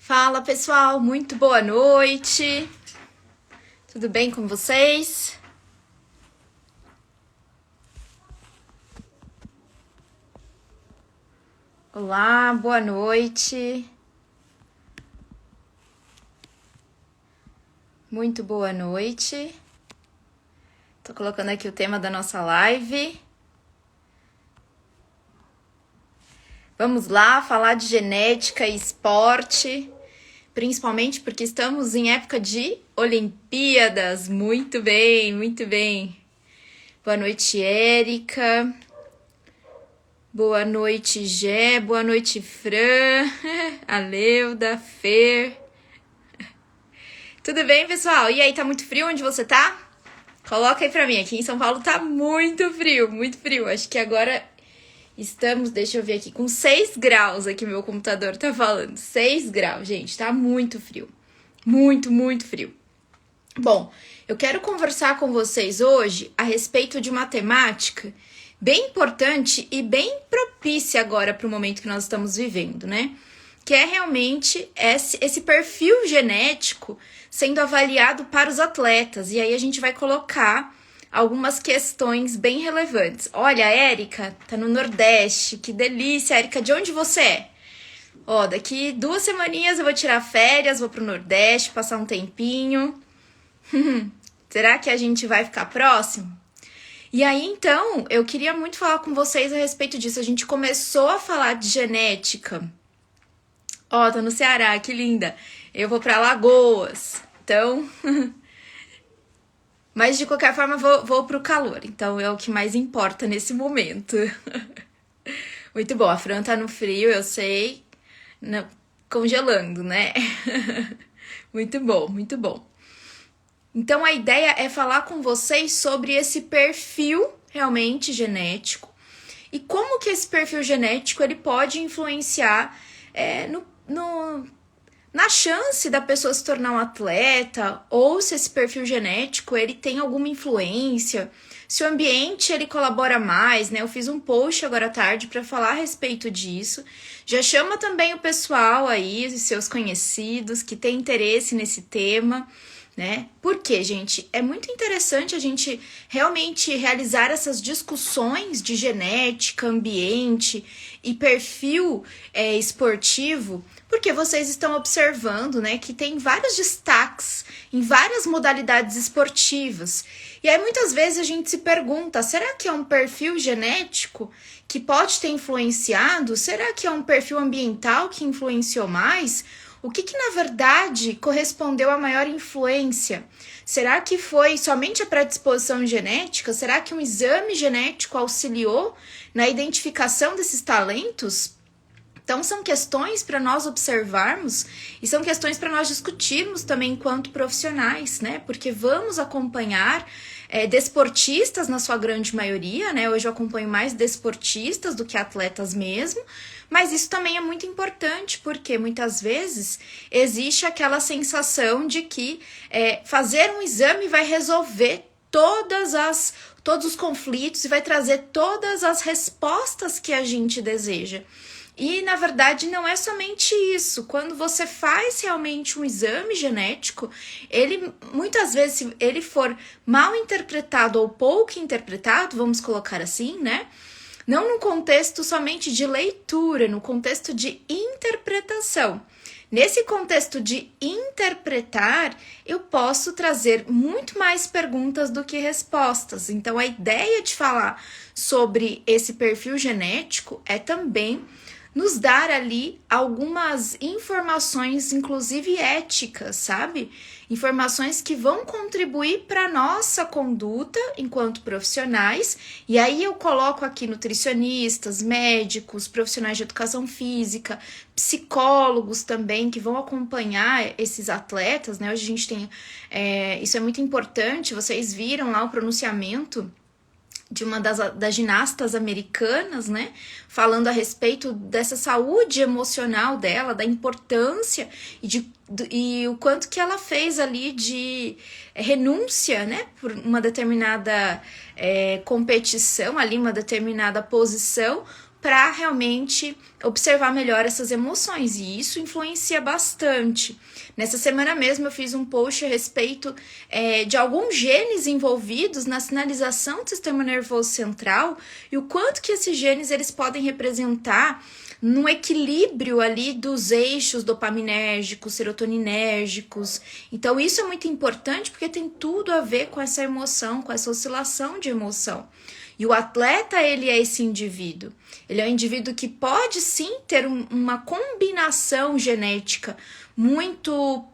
Fala pessoal, muito boa noite. Tudo bem com vocês? Olá, boa noite. Muito boa noite. Tô colocando aqui o tema da nossa live. Vamos lá falar de genética e esporte, principalmente porque estamos em época de Olimpíadas. Muito bem, muito bem. Boa noite, Érica. Boa noite, Gé. Boa noite, Fran. A Leuda, Fer. Tudo bem, pessoal? E aí, tá muito frio onde você tá? Coloca aí pra mim. Aqui em São Paulo tá muito frio, muito frio. Acho que agora estamos, deixa eu ver aqui, com 6 graus aqui meu computador tá falando. 6 graus, gente, tá muito frio. Muito, muito frio. Bom, eu quero conversar com vocês hoje a respeito de uma temática bem importante e bem propícia agora para o momento que nós estamos vivendo, né? Que é realmente esse perfil genético sendo avaliado para os atletas. E aí a gente vai colocar algumas questões bem relevantes. Olha, a Érica tá no Nordeste, que delícia, Érica, de onde você é? Ó, daqui 2 semaninhas eu vou tirar férias, vou pro Nordeste, passar um tempinho. Será que a gente vai ficar próximo? E aí, então, eu queria muito falar com vocês a respeito disso. A gente começou a falar de genética. Ó, tô no Ceará, que linda. Eu vou pra Alagoas. Então... Mas, de qualquer forma, vou pro calor. Então, é o que mais importa nesse momento. Muito bom. A Fran tá no frio, eu sei. Não, congelando, né? Muito bom, muito bom. Então, a ideia é falar com vocês sobre esse perfil realmente genético e como que esse perfil genético ele pode influenciar na chance da pessoa se tornar um atleta, ou se esse perfil genético ele tem alguma influência, se o ambiente ele colabora mais, né? Eu fiz um post agora à tarde para falar a respeito disso. Já chama também o pessoal aí, seus conhecidos que têm interesse nesse tema, né? Porque, gente, é muito interessante a gente realmente realizar essas discussões de genética, ambiente e perfil esportivo, porque vocês estão observando, né, que tem vários destaques em várias modalidades esportivas. E aí muitas vezes a gente se pergunta, será que é um perfil genético que pode ter influenciado? Será que é um perfil ambiental que influenciou mais? O que na verdade correspondeu à maior influência? Será que foi somente a predisposição genética? Será que um exame genético auxiliou na identificação desses talentos? Então, são questões para nós observarmos e são questões para nós discutirmos também enquanto profissionais, né? Porque vamos acompanhar desportistas na sua grande maioria, né? Hoje eu acompanho mais desportistas do que atletas mesmo, mas isso também é muito importante, porque muitas vezes existe aquela sensação de que fazer um exame vai resolver todos os conflitos e vai trazer todas as respostas que a gente deseja. E, na verdade, não é somente isso. Quando você faz realmente um exame genético, ele, muitas vezes, se ele for mal interpretado ou pouco interpretado, vamos colocar assim, né? Não no contexto somente de leitura, no contexto de interpretação. Nesse contexto de interpretar, eu posso trazer muito mais perguntas do que respostas. Então, a ideia de falar sobre esse perfil genético é também nos dar ali algumas informações, inclusive éticas, sabe? Informações que vão contribuir para a nossa conduta enquanto profissionais. E aí eu coloco aqui nutricionistas, médicos, profissionais de educação física, psicólogos também que vão acompanhar esses atletas, né? Hoje a gente tem... isso é muito importante, vocês viram lá o pronunciamento de uma das ginastas americanas, né, falando a respeito dessa saúde emocional dela, da importância e o quanto que ela fez ali de renúncia, né, por uma determinada competição ali, uma determinada posição, para realmente observar melhor essas emoções, e isso influencia bastante. Nessa semana mesmo eu fiz um post a respeito de alguns genes envolvidos na sinalização do sistema nervoso central e o quanto que esses genes eles podem representar no equilíbrio ali dos eixos dopaminérgicos, serotoninérgicos. Então isso é muito importante porque tem tudo a ver com essa emoção, com essa oscilação de emoção. E o atleta, ele é esse indivíduo. Ele é um indivíduo que pode sim ter uma combinação genética muito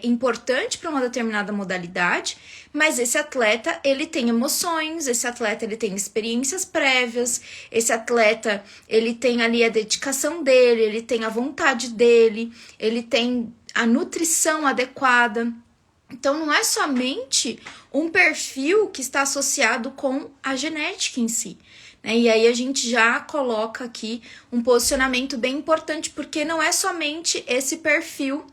importante para uma determinada modalidade, mas esse atleta, ele tem emoções, esse atleta, ele tem experiências prévias, esse atleta, ele tem ali a dedicação dele, ele tem a vontade dele, ele tem a nutrição adequada. Então, não é somente um perfil que está associado com a genética em si, né? E aí a gente já coloca aqui um posicionamento bem importante, porque não é somente esse perfil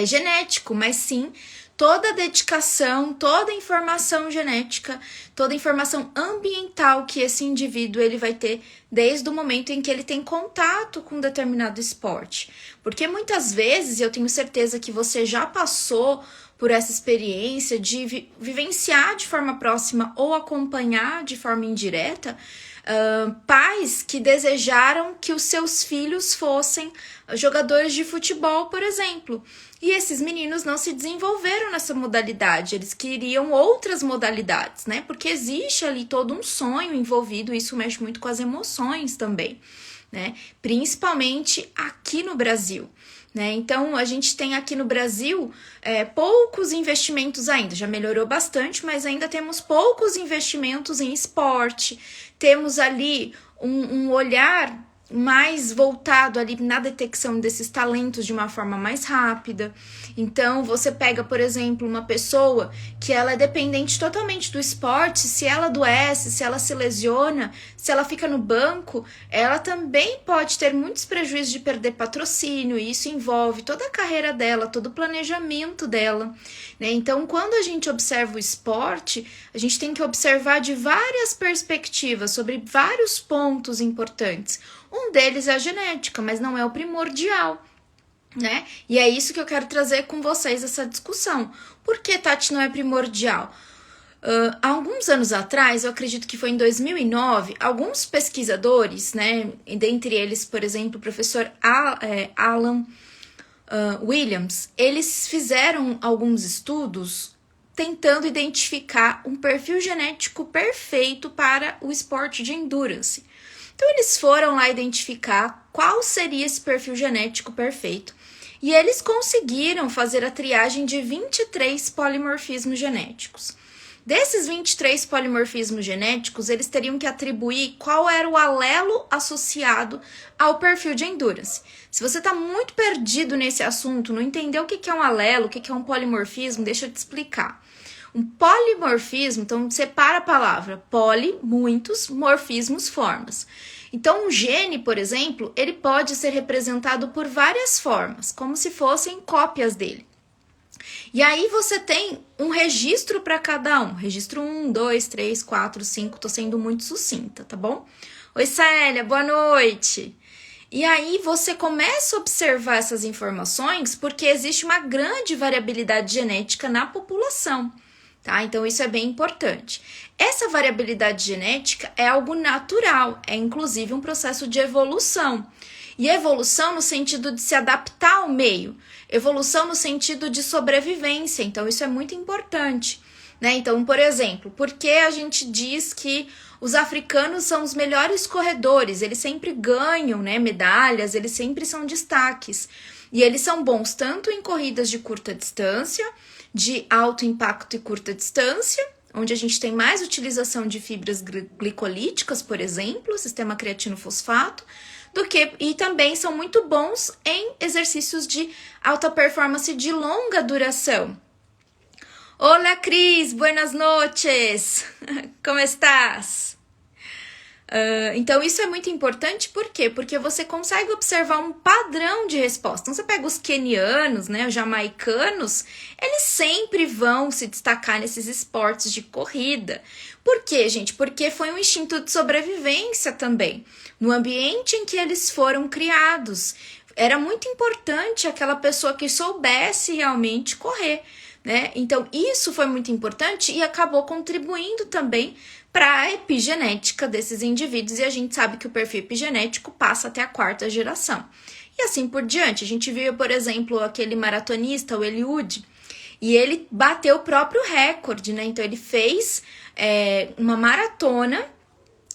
genético, mas sim toda a dedicação, toda a informação genética, toda a informação ambiental que esse indivíduo ele vai ter desde o momento em que ele tem contato com um determinado esporte. Porque muitas vezes, eu tenho certeza que você já passou por essa experiência de vivenciar de forma próxima ou acompanhar de forma indireta pais que desejaram que os seus filhos fossem jogadores de futebol, por exemplo. E esses meninos não se desenvolveram nessa modalidade, eles queriam outras modalidades, né? Porque existe ali todo um sonho envolvido, isso mexe muito com as emoções também, né? Principalmente aqui no Brasil. Né? Então, a gente tem aqui no Brasil poucos investimentos ainda, já melhorou bastante, mas ainda temos poucos investimentos em esporte, temos ali um olhar mais voltado ali na detecção desses talentos de uma forma mais rápida. Então, você pega, por exemplo, uma pessoa que ela é dependente totalmente do esporte, se ela adoece, se ela se lesiona, se ela fica no banco, ela também pode ter muitos prejuízos de perder patrocínio, e isso envolve toda a carreira dela, todo o planejamento dela, né? Então, quando a gente observa o esporte, a gente tem que observar de várias perspectivas, sobre vários pontos importantes. Um deles é a genética, mas não é o primordial, né? E é isso que eu quero trazer com vocês, essa discussão. Por que, Tati, não é primordial? Há alguns anos atrás, eu acredito que foi em 2009, alguns pesquisadores, né, dentre eles, por exemplo, o professor Alan Williams, eles fizeram alguns estudos tentando identificar um perfil genético perfeito para o esporte de endurance. Então, eles foram lá identificar qual seria esse perfil genético perfeito. E eles conseguiram fazer a triagem de 23 polimorfismos genéticos. Desses 23 polimorfismos genéticos, eles teriam que atribuir qual era o alelo associado ao perfil de endurance. Se você está muito perdido nesse assunto, não entendeu o que é um alelo, o que é um polimorfismo, deixa eu te explicar. Um polimorfismo, então separa a palavra poli, muitos, morfismos, formas. Então, um gene, por exemplo, ele pode ser representado por várias formas, como se fossem cópias dele. E aí você tem um registro para cada um. Registro 1, 2, 3, 4, 5, tô sendo muito sucinta, tá bom? Oi, Célia, boa noite! E aí você começa a observar essas informações porque existe uma grande variabilidade genética na população. Tá? Então, isso é bem importante. Essa variabilidade genética é algo natural, é inclusive um processo de evolução. E evolução no sentido de se adaptar ao meio, evolução no sentido de sobrevivência, então isso é muito importante, né? Então, por exemplo, por que a gente diz que os africanos são os melhores corredores? Eles sempre ganham, né, medalhas, eles sempre são destaques. E eles são bons tanto em corridas de curta distância, de alto impacto e curta distância, onde a gente tem mais utilização de fibras glicolíticas, por exemplo, sistema creatino-fosfato, e também são muito bons em exercícios de alta performance de longa duração. Olá, Cris, buenas noches, como estás? Então, isso é muito importante, por quê? Porque você consegue observar um padrão de resposta. Então, você pega os quenianos, né, os jamaicanos, eles sempre vão se destacar nesses esportes de corrida. Por quê, gente? Porque foi um instinto de sobrevivência também. No ambiente em que eles foram criados, era muito importante aquela pessoa que soubesse realmente correr, né? Então, isso foi muito importante e acabou contribuindo também para a epigenética desses indivíduos, e a gente sabe que o perfil epigenético passa até a 4ª geração. E assim por diante. A gente viu, por exemplo, aquele maratonista, o Eliud, e ele bateu o próprio recorde, né? Então, ele fez uma maratona,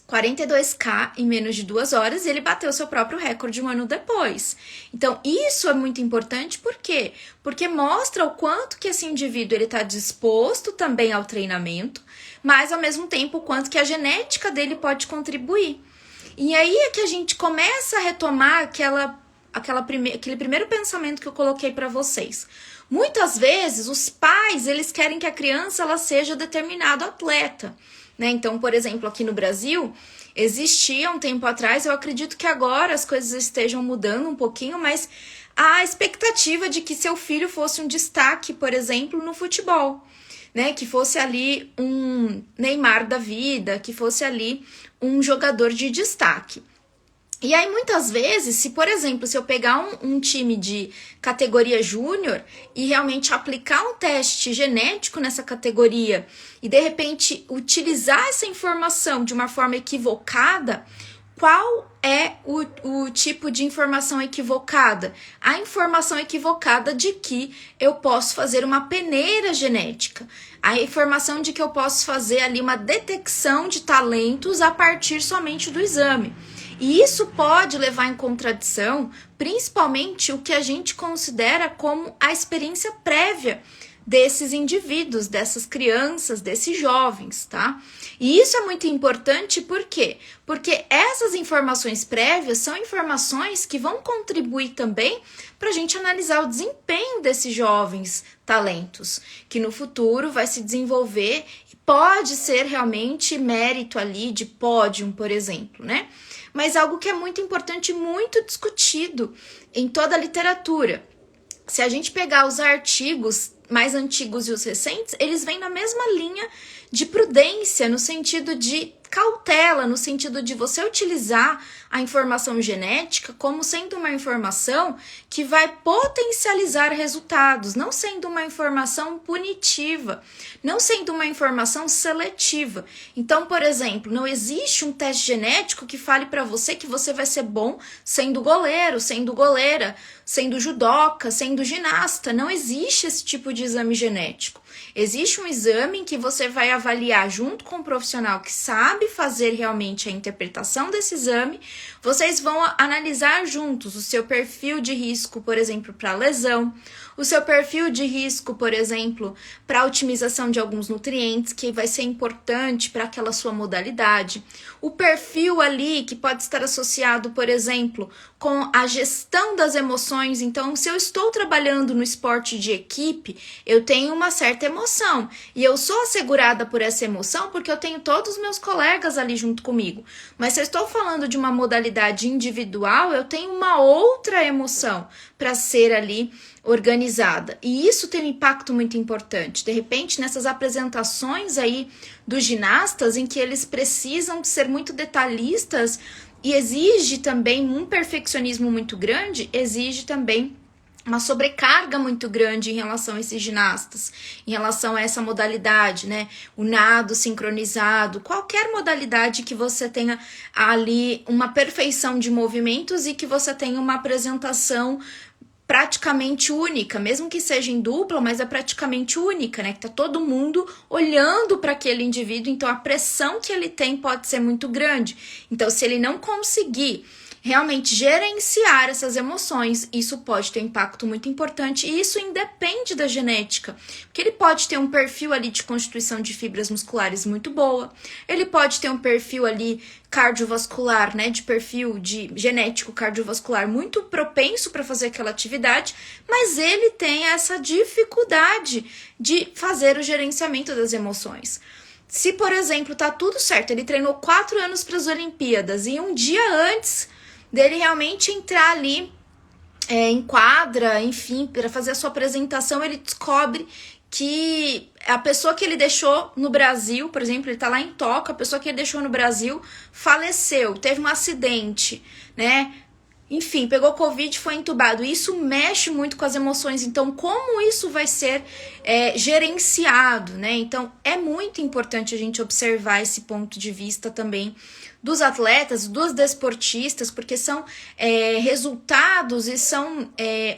42K em menos de 2 horas, e ele bateu seu próprio recorde um ano depois. Então, isso é muito importante, por quê? Porque mostra o quanto que esse indivíduo está disposto também ao treinamento, mas ao mesmo tempo o quanto que a genética dele pode contribuir. E aí é que a gente começa a retomar aquele primeiro pensamento que eu coloquei para vocês. Muitas vezes os pais, eles querem que a criança ela seja determinado atleta, né? Então, por exemplo, aqui no Brasil, existia um tempo atrás, eu acredito que agora as coisas estejam mudando um pouquinho, mas a expectativa de que seu filho fosse um destaque, por exemplo, no futebol, né? Que fosse ali um Neymar da vida, que fosse ali um jogador de destaque. E aí, muitas vezes, se, por exemplo, se eu pegar um time de categoria júnior e realmente aplicar um teste genético nessa categoria e, de repente, utilizar essa informação de uma forma equivocada, qual é o tipo de informação equivocada? A informação equivocada de que eu posso fazer uma peneira genética. A informação de que eu posso fazer ali uma detecção de talentos a partir somente do exame. E isso pode levar em contradição, principalmente o que a gente considera como a experiência prévia desses indivíduos, dessas crianças, desses jovens, tá? E isso é muito importante, por quê? Porque essas informações prévias são informações que vão contribuir também para a gente analisar o desempenho desses jovens talentos, que no futuro vai se desenvolver e pode ser realmente mérito ali de pódio, por exemplo, né? Mas algo que é muito importante, muito discutido em toda a literatura. Se a gente pegar os artigos mais antigos e os recentes, eles vêm na mesma linha de prudência, no sentido de cautela, no sentido de você utilizar a informação genética como sendo uma informação que vai potencializar resultados, não sendo uma informação punitiva, não sendo uma informação seletiva. Então, por exemplo, não existe um teste genético que fale para você que você vai ser bom sendo goleiro, sendo goleira, sendo judoca, sendo ginasta. Não existe esse tipo de exame genético. Existe um exame em que você vai avaliar junto com um profissional que sabe fazer realmente a interpretação desse exame. Vocês vão analisar juntos o seu perfil de risco, por exemplo, para lesão, o seu perfil de risco, por exemplo, para a otimização de alguns nutrientes, que vai ser importante para aquela sua modalidade. O perfil ali que pode estar associado, por exemplo, com a gestão das emoções. Então, se eu estou trabalhando no esporte de equipe, eu tenho uma certa emoção. E eu sou assegurada por essa emoção porque eu tenho todos os meus colegas ali junto comigo. Mas se eu estou falando de uma modalidade individual, eu tenho uma outra emoção para ser ali organizada. E isso tem um impacto muito importante. De repente, nessas apresentações aí dos ginastas, em que eles precisam ser muito detalhistas e exige também um perfeccionismo muito grande, exige também uma sobrecarga muito grande em relação a esses ginastas, em relação a essa modalidade, né? O nado sincronizado, qualquer modalidade que você tenha ali uma perfeição de movimentos e que você tenha uma apresentação praticamente única, mesmo que seja em dupla, mas é praticamente única, né? Que tá todo mundo olhando para aquele indivíduo, então a pressão que ele tem pode ser muito grande. Então, se ele não conseguir realmente gerenciar essas emoções, isso pode ter um impacto muito importante, e isso independe da genética, porque ele pode ter um perfil ali de constituição de fibras musculares muito boa, ele pode ter um perfil ali cardiovascular, né, de perfil de genético cardiovascular muito propenso para fazer aquela atividade, mas ele tem essa dificuldade de fazer o gerenciamento das emoções. Se, por exemplo, tá tudo certo, ele treinou 4 anos para as Olimpíadas e um dia antes dele realmente entrar ali em quadra, enfim, para fazer a sua apresentação, ele descobre que a pessoa que ele deixou no Brasil, por exemplo, ele tá lá em Tóquio, a pessoa que ele deixou no Brasil faleceu, teve um acidente, né? Enfim, pegou Covid e foi entubado. Isso mexe muito com as emoções. Então, como isso vai ser gerenciado, né? Então, é muito importante a gente observar esse ponto de vista também dos atletas, dos desportistas, porque são resultados e são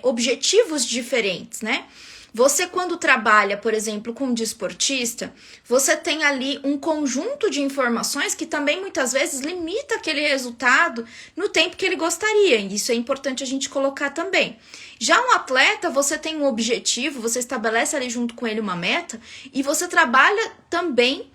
objetivos diferentes, né? Você, quando trabalha, por exemplo, com um desportista, você tem ali um conjunto de informações que também muitas vezes limita aquele resultado no tempo que ele gostaria. E isso é importante a gente colocar também. Já um atleta, você tem um objetivo, você estabelece ali junto com ele uma meta e você trabalha também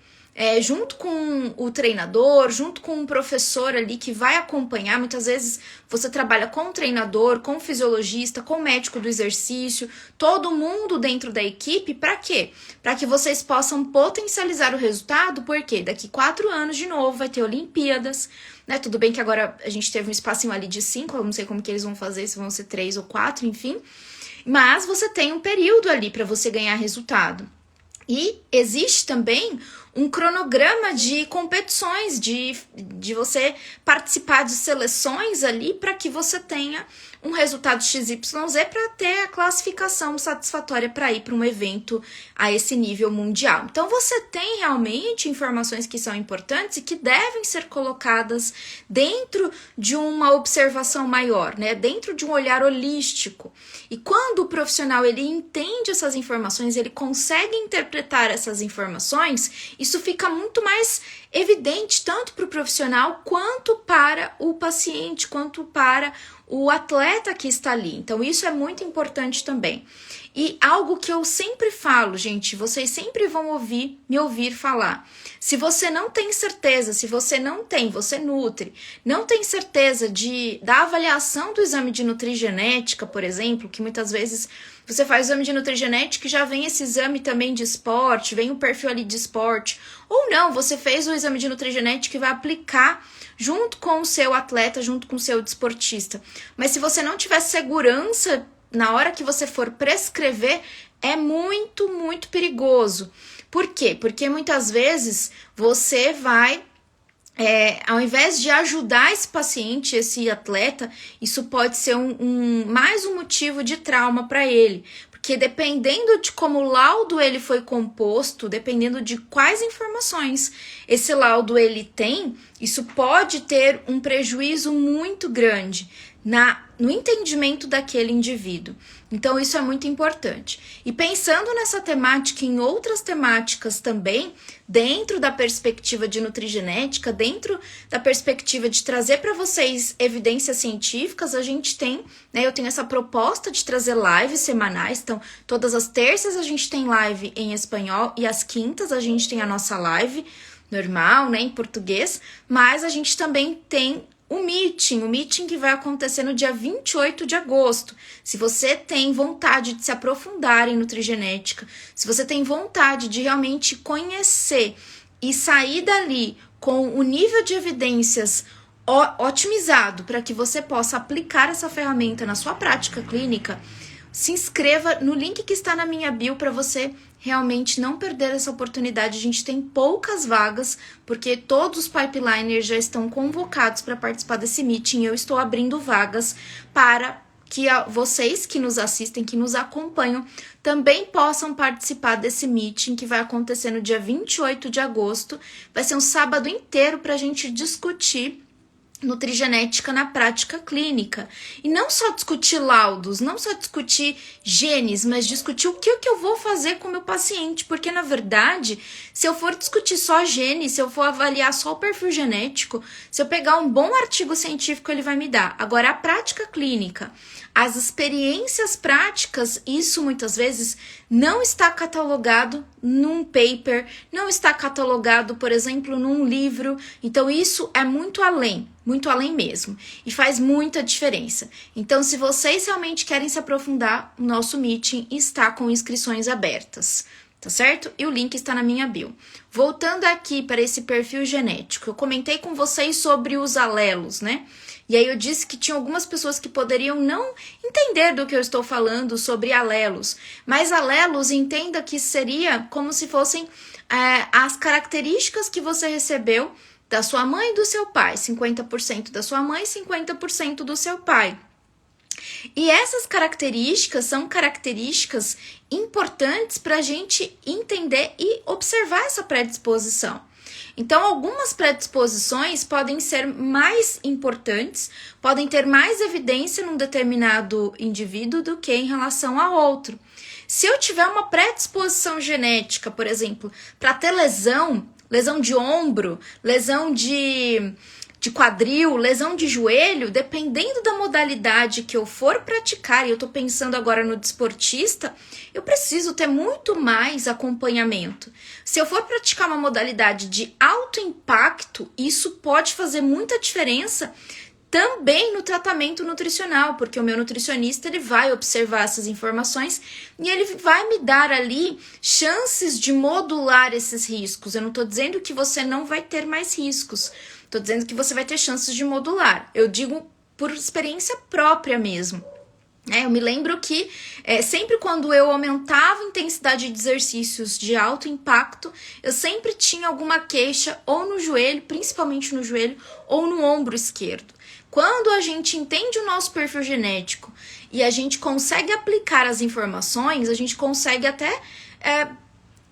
junto com o treinador, junto com um professor ali que vai acompanhar. Muitas vezes você trabalha com o treinador, com o fisiologista, com o médico do exercício, todo mundo dentro da equipe. Para quê? Para que vocês possam potencializar o resultado, porque daqui 4 anos de novo vai ter Olimpíadas, né? Tudo bem que agora a gente teve um espacinho ali de 5, eu não sei como que eles vão fazer, se vão ser 3 ou 4, enfim. Mas você tem um período ali para você ganhar resultado. E existe também um cronograma de competições, de você participar de seleções ali para que você tenha um resultado XYZ para ter a classificação satisfatória para ir para um evento a esse nível mundial. Então você tem realmente informações que são importantes e que devem ser colocadas dentro de uma observação maior, né? Dentro de um olhar holístico. E quando o profissional ele entende essas informações, ele consegue interpretar essas informações, isso fica muito mais evidente tanto para o profissional quanto para o paciente, quanto para o atleta que está ali. Então isso é muito importante também. E algo que eu sempre falo, gente, vocês sempre vão me ouvir falar. Se você não tem certeza, se você você nutre, não tem certeza da avaliação do exame de nutrigenética, por exemplo, que muitas vezes você faz o exame de nutrigenética e já vem esse exame também de esporte, vem o perfil ali de esporte. Ou não, você fez o exame de nutrigenética e vai aplicar junto com o seu atleta, junto com o seu desportista. Mas se você não tiver segurança na hora que você for prescrever, é muito, muito perigoso. Por quê? Porque muitas vezes você vai, ao invés de ajudar esse paciente, esse atleta, isso pode ser mais um motivo de trauma para ele. Porque dependendo de como o laudo ele foi composto, dependendo de quais informações esse laudo ele tem, isso pode ter um prejuízo muito grande no entendimento daquele indivíduo. Então isso é muito importante. E pensando nessa temática e em outras temáticas também, dentro da perspectiva de nutrigenética, dentro da perspectiva de trazer para vocês evidências científicas, a gente tem, né, eu tenho essa proposta de trazer lives semanais. Então todas as terças a gente tem live em espanhol e às quintas a gente tem a nossa live normal, né, em português, mas a gente também tem o meeting que vai acontecer no dia 28 de agosto. Se você tem vontade de se aprofundar em nutrigenética, se você tem vontade de realmente conhecer e sair dali com o nível de evidências otimizado para que você possa aplicar essa ferramenta na sua prática clínica, se inscreva no link que está na minha bio para você realmente não perder essa oportunidade. A gente tem poucas vagas, porque todos os pipeliners já estão convocados para participar desse meeting. Eu estou abrindo vagas para que vocês que nos assistem, que nos acompanham, também possam participar desse meeting que vai acontecer no dia 28 de agosto. Vai ser um sábado inteiro para a gente discutir nutrigenética na prática clínica. E não só discutir laudos, não só discutir genes, mas discutir o que eu vou fazer com o meu paciente. Porque, na verdade, se eu for discutir só genes, se eu for avaliar só o perfil genético, se eu pegar um bom artigo científico, ele vai me dar. Agora, a prática clínica, as experiências práticas, isso muitas vezes não está catalogado num paper, não está catalogado, por exemplo, num livro. Então, isso é muito além mesmo, e faz muita diferença. Então, se vocês realmente querem se aprofundar, o nosso meeting está com inscrições abertas, tá certo? E o link está na minha bio. Voltando aqui para esse perfil genético, eu comentei com vocês sobre os alelos, né? E aí eu disse que tinha algumas pessoas que poderiam não entender do que eu estou falando sobre alelos. Mas alelos, entenda que seria como se fossem as características que você recebeu da sua mãe e do seu pai. 50% da sua mãe, 50% do seu pai. E essas características são características importantes para a gente entender e observar essa predisposição. Então, algumas predisposições podem ser mais importantes, podem ter mais evidência num determinado indivíduo do que em relação a outro. Se eu tiver uma predisposição genética, por exemplo, para ter lesão de ombro, lesão de quadril, lesão de joelho, dependendo da modalidade que eu for praticar, e eu tô pensando agora no desportista, eu preciso ter muito mais acompanhamento. Se eu for praticar uma modalidade de alto impacto, isso pode fazer muita diferença também no tratamento nutricional, porque o meu nutricionista ele vai observar essas informações e ele vai me dar ali chances de modular esses riscos. Eu não estou dizendo que você não vai ter mais riscos, estou dizendo que você vai ter chances de modular. Eu digo por experiência própria mesmo. Eu me lembro que sempre quando eu aumentava a intensidade de exercícios de alto impacto, eu sempre tinha alguma queixa ou no joelho, principalmente no joelho, ou no ombro esquerdo. Quando a gente entende o nosso perfil genético e a gente consegue aplicar as informações, a gente consegue até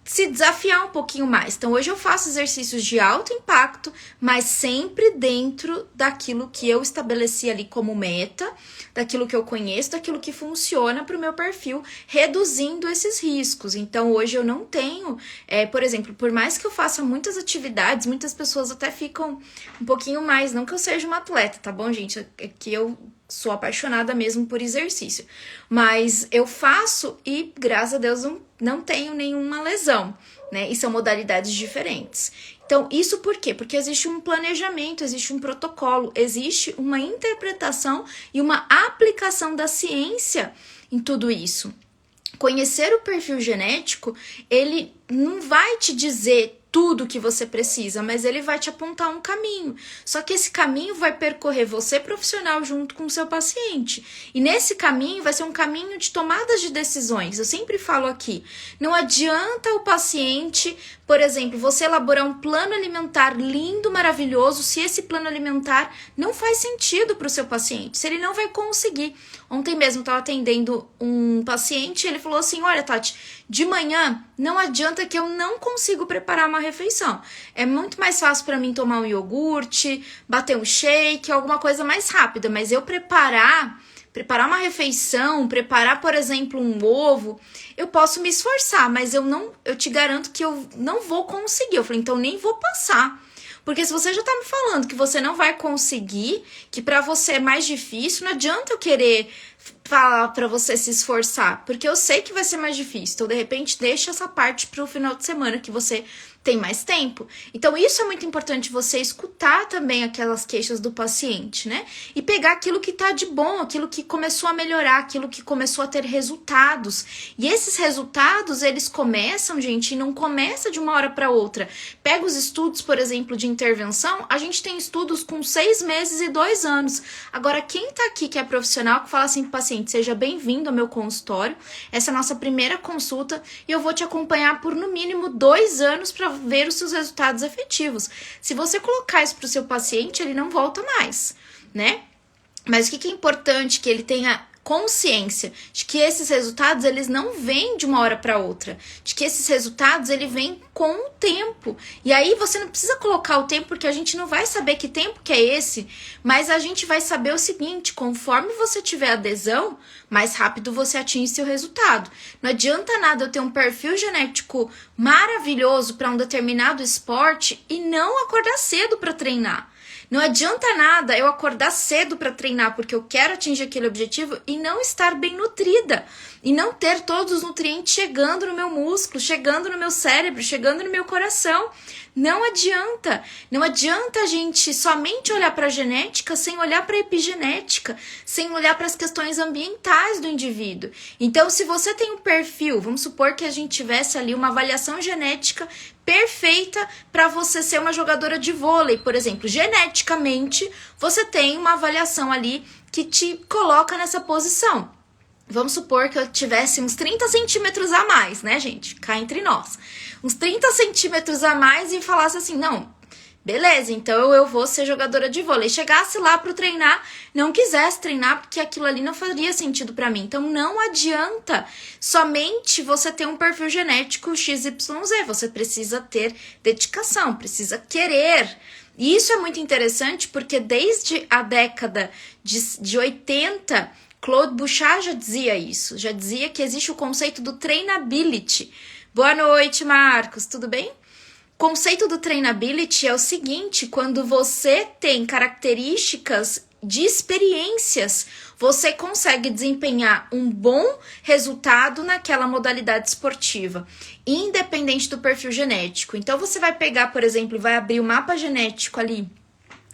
se desafiar um pouquinho mais. Então, hoje eu faço exercícios de alto impacto, mas sempre dentro daquilo que eu estabeleci ali como meta, daquilo que eu conheço, daquilo que funciona para o meu perfil, reduzindo esses riscos. Então, hoje eu não tenho, por exemplo, por mais que eu faça muitas atividades, muitas pessoas até ficam um pouquinho mais, não que eu seja uma atleta, tá bom, gente? É que eu sou apaixonada mesmo por exercício, mas eu faço e, graças a Deus, não tenho nenhuma lesão, né? E são modalidades diferentes. Então, isso por quê? Porque existe um planejamento, existe um protocolo, existe uma interpretação e uma aplicação da ciência em tudo isso. Conhecer o perfil genético, ele não vai te dizer tudo que você precisa, mas ele vai te apontar um caminho. Só que esse caminho vai percorrer você profissional junto com o seu paciente. E nesse caminho vai ser um caminho de tomadas de decisões. Eu sempre falo aqui, não adianta o paciente, por exemplo, você elaborar um plano alimentar lindo, maravilhoso, se esse plano alimentar não faz sentido para o seu paciente, se ele não vai conseguir. Ontem mesmo eu estava atendendo um paciente e ele falou assim, olha, Tati, de manhã não adianta que eu não consigo preparar uma refeição. É muito mais fácil para mim tomar um iogurte, bater um shake, alguma coisa mais rápida, mas eu preparar uma refeição, preparar, por exemplo, um ovo, eu posso me esforçar, mas eu te garanto que eu não vou conseguir. Eu falei, então nem vou passar. Porque se você já tá me falando que você não vai conseguir, que pra você é mais difícil, não adianta eu querer falar pra você se esforçar, porque eu sei que vai ser mais difícil. Então, de repente, deixa essa parte pro final de semana que você tem mais tempo. Então, isso é muito importante, você escutar também aquelas queixas do paciente, né? E pegar aquilo que tá de bom, aquilo que começou a melhorar, aquilo que começou a ter resultados. E esses resultados, eles começam, gente, e não começa de uma hora para outra. Pega os estudos, por exemplo, de intervenção, a gente tem estudos com 6 meses e 2 anos. Agora, quem tá aqui que é profissional, que fala assim pro paciente, seja bem-vindo ao meu consultório, essa é a nossa primeira consulta e eu vou te acompanhar por no mínimo 2 anos para ver os seus resultados efetivos. Se você colocar isso para o seu paciente, ele não volta mais, né? Mas o que é importante? Que ele tenha consciência de que esses resultados, eles não vêm de uma hora para outra, de que esses resultados, ele vem com o tempo. E aí você não precisa colocar o tempo, porque a gente não vai saber que tempo que é esse, mas a gente vai saber o seguinte, conforme você tiver adesão, mais rápido você atinge seu resultado. Não adianta nada eu ter um perfil genético maravilhoso para um determinado esporte e não acordar cedo para treinar. Não adianta nada eu acordar cedo para treinar porque eu quero atingir aquele objetivo e não estar bem nutrida. E não ter todos os nutrientes chegando no meu músculo, chegando no meu cérebro, chegando no meu coração. Não adianta. Não adianta a gente somente olhar para a genética sem olhar para a epigenética, sem olhar para as questões ambientais do indivíduo. Então, se você tem um perfil, vamos supor que a gente tivesse ali uma avaliação genética perfeita para você ser uma jogadora de vôlei, por exemplo. Geneticamente, você tem uma avaliação ali que te coloca nessa posição. Vamos supor que eu tivesse uns 30 centímetros a mais, né, gente? Cá entre nós. Uns 30 centímetros a mais e falasse assim, não, beleza, então eu vou ser jogadora de vôlei. Chegasse lá para treinar, não quisesse treinar porque aquilo ali não faria sentido para mim. Então não adianta somente você ter um perfil genético XYZ. Você precisa ter dedicação, precisa querer. E isso é muito interessante porque desde a década de 80, Claude Bouchard já dizia isso. Já dizia que existe o conceito do trainability. Boa noite, Marcos, tudo bem? O conceito do trainability é o seguinte, quando você tem características de experiências, você consegue desempenhar um bom resultado naquela modalidade esportiva, independente do perfil genético. Então, você vai pegar, por exemplo, vai abrir o mapa genético ali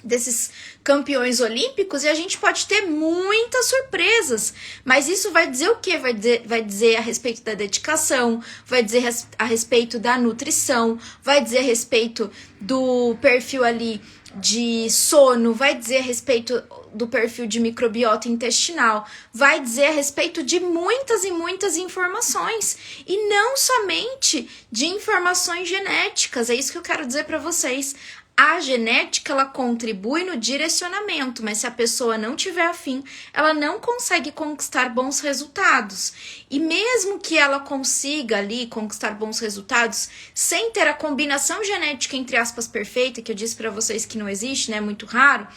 desses campeões olímpicos e a gente pode ter muitas surpresas, mas isso vai dizer o quê? Vai dizer a respeito da dedicação, vai dizer a respeito da nutrição, vai dizer a respeito do perfil ali de sono, vai dizer a respeito do perfil de microbiota intestinal, vai dizer a respeito de muitas e muitas informações e não somente de informações genéticas. É isso que eu quero dizer para vocês. A genética, ela contribui no direcionamento, mas se a pessoa não tiver afim, ela não consegue conquistar bons resultados. E mesmo que ela consiga ali conquistar bons resultados, sem ter a combinação genética, entre aspas, perfeita, que eu disse para vocês que não existe, né, muito raro,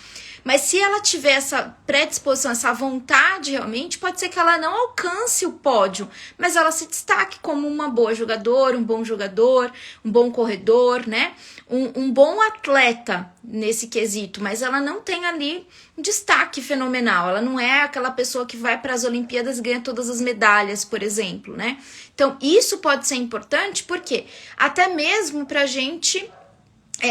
mas se ela tiver essa predisposição, essa vontade realmente, pode ser que ela não alcance o pódio, mas ela se destaque como uma boa jogadora, um bom corredor, né? Um bom atleta nesse quesito, mas ela não tem ali um destaque fenomenal. Ela não é aquela pessoa que vai para as Olimpíadas e ganha todas as medalhas, por exemplo, né? Então, isso pode ser importante, porque até mesmo para a gente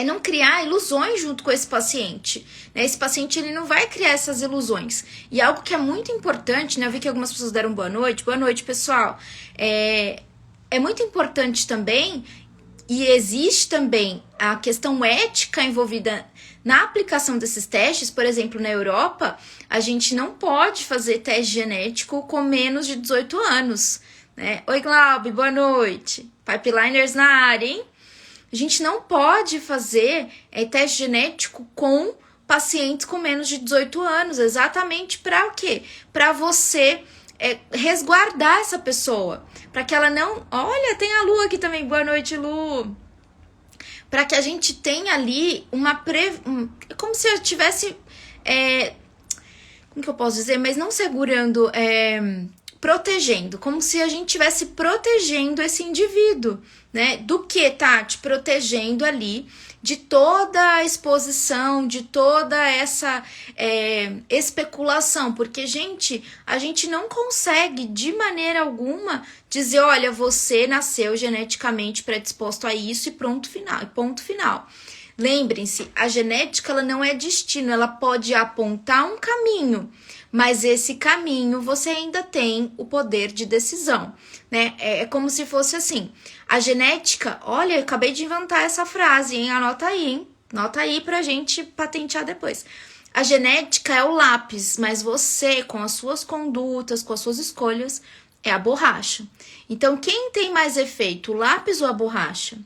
não criar ilusões junto com esse paciente, né? Esse paciente, ele não vai criar essas ilusões. E algo que é muito importante, né? Eu vi que algumas pessoas deram boa noite, pessoal. É muito importante também, e existe também a questão ética envolvida na aplicação desses testes. Por exemplo, na Europa, a gente não pode fazer teste genético com menos de 18 anos, né? Oi, Glaube, boa noite. Pipeliners na área, hein? A gente não pode fazer teste genético com pacientes com menos de 18 anos, exatamente para o quê? Para você resguardar essa pessoa, para que ela não... Olha, tem a Lu aqui também, boa noite, Lu. Para que a gente tenha ali como se eu tivesse... como que eu posso dizer? Mas não segurando... protegendo, como se a gente estivesse protegendo esse indivíduo, né? Do que, Tati? Protegendo ali de toda a exposição, de toda essa especulação, porque, gente, a gente não consegue de maneira alguma dizer, olha, você nasceu geneticamente predisposto a isso e ponto final. Lembrem-se, a genética, ela não é destino, ela pode apontar um caminho, mas esse caminho você ainda tem o poder de decisão, né? É como se fosse assim, a genética, olha, eu acabei de inventar essa frase, hein? Anota aí, hein? Anota aí pra gente patentear depois. A genética é o lápis, mas você, com as suas condutas, com as suas escolhas, é a borracha. Então, quem tem mais efeito, o lápis ou a borracha?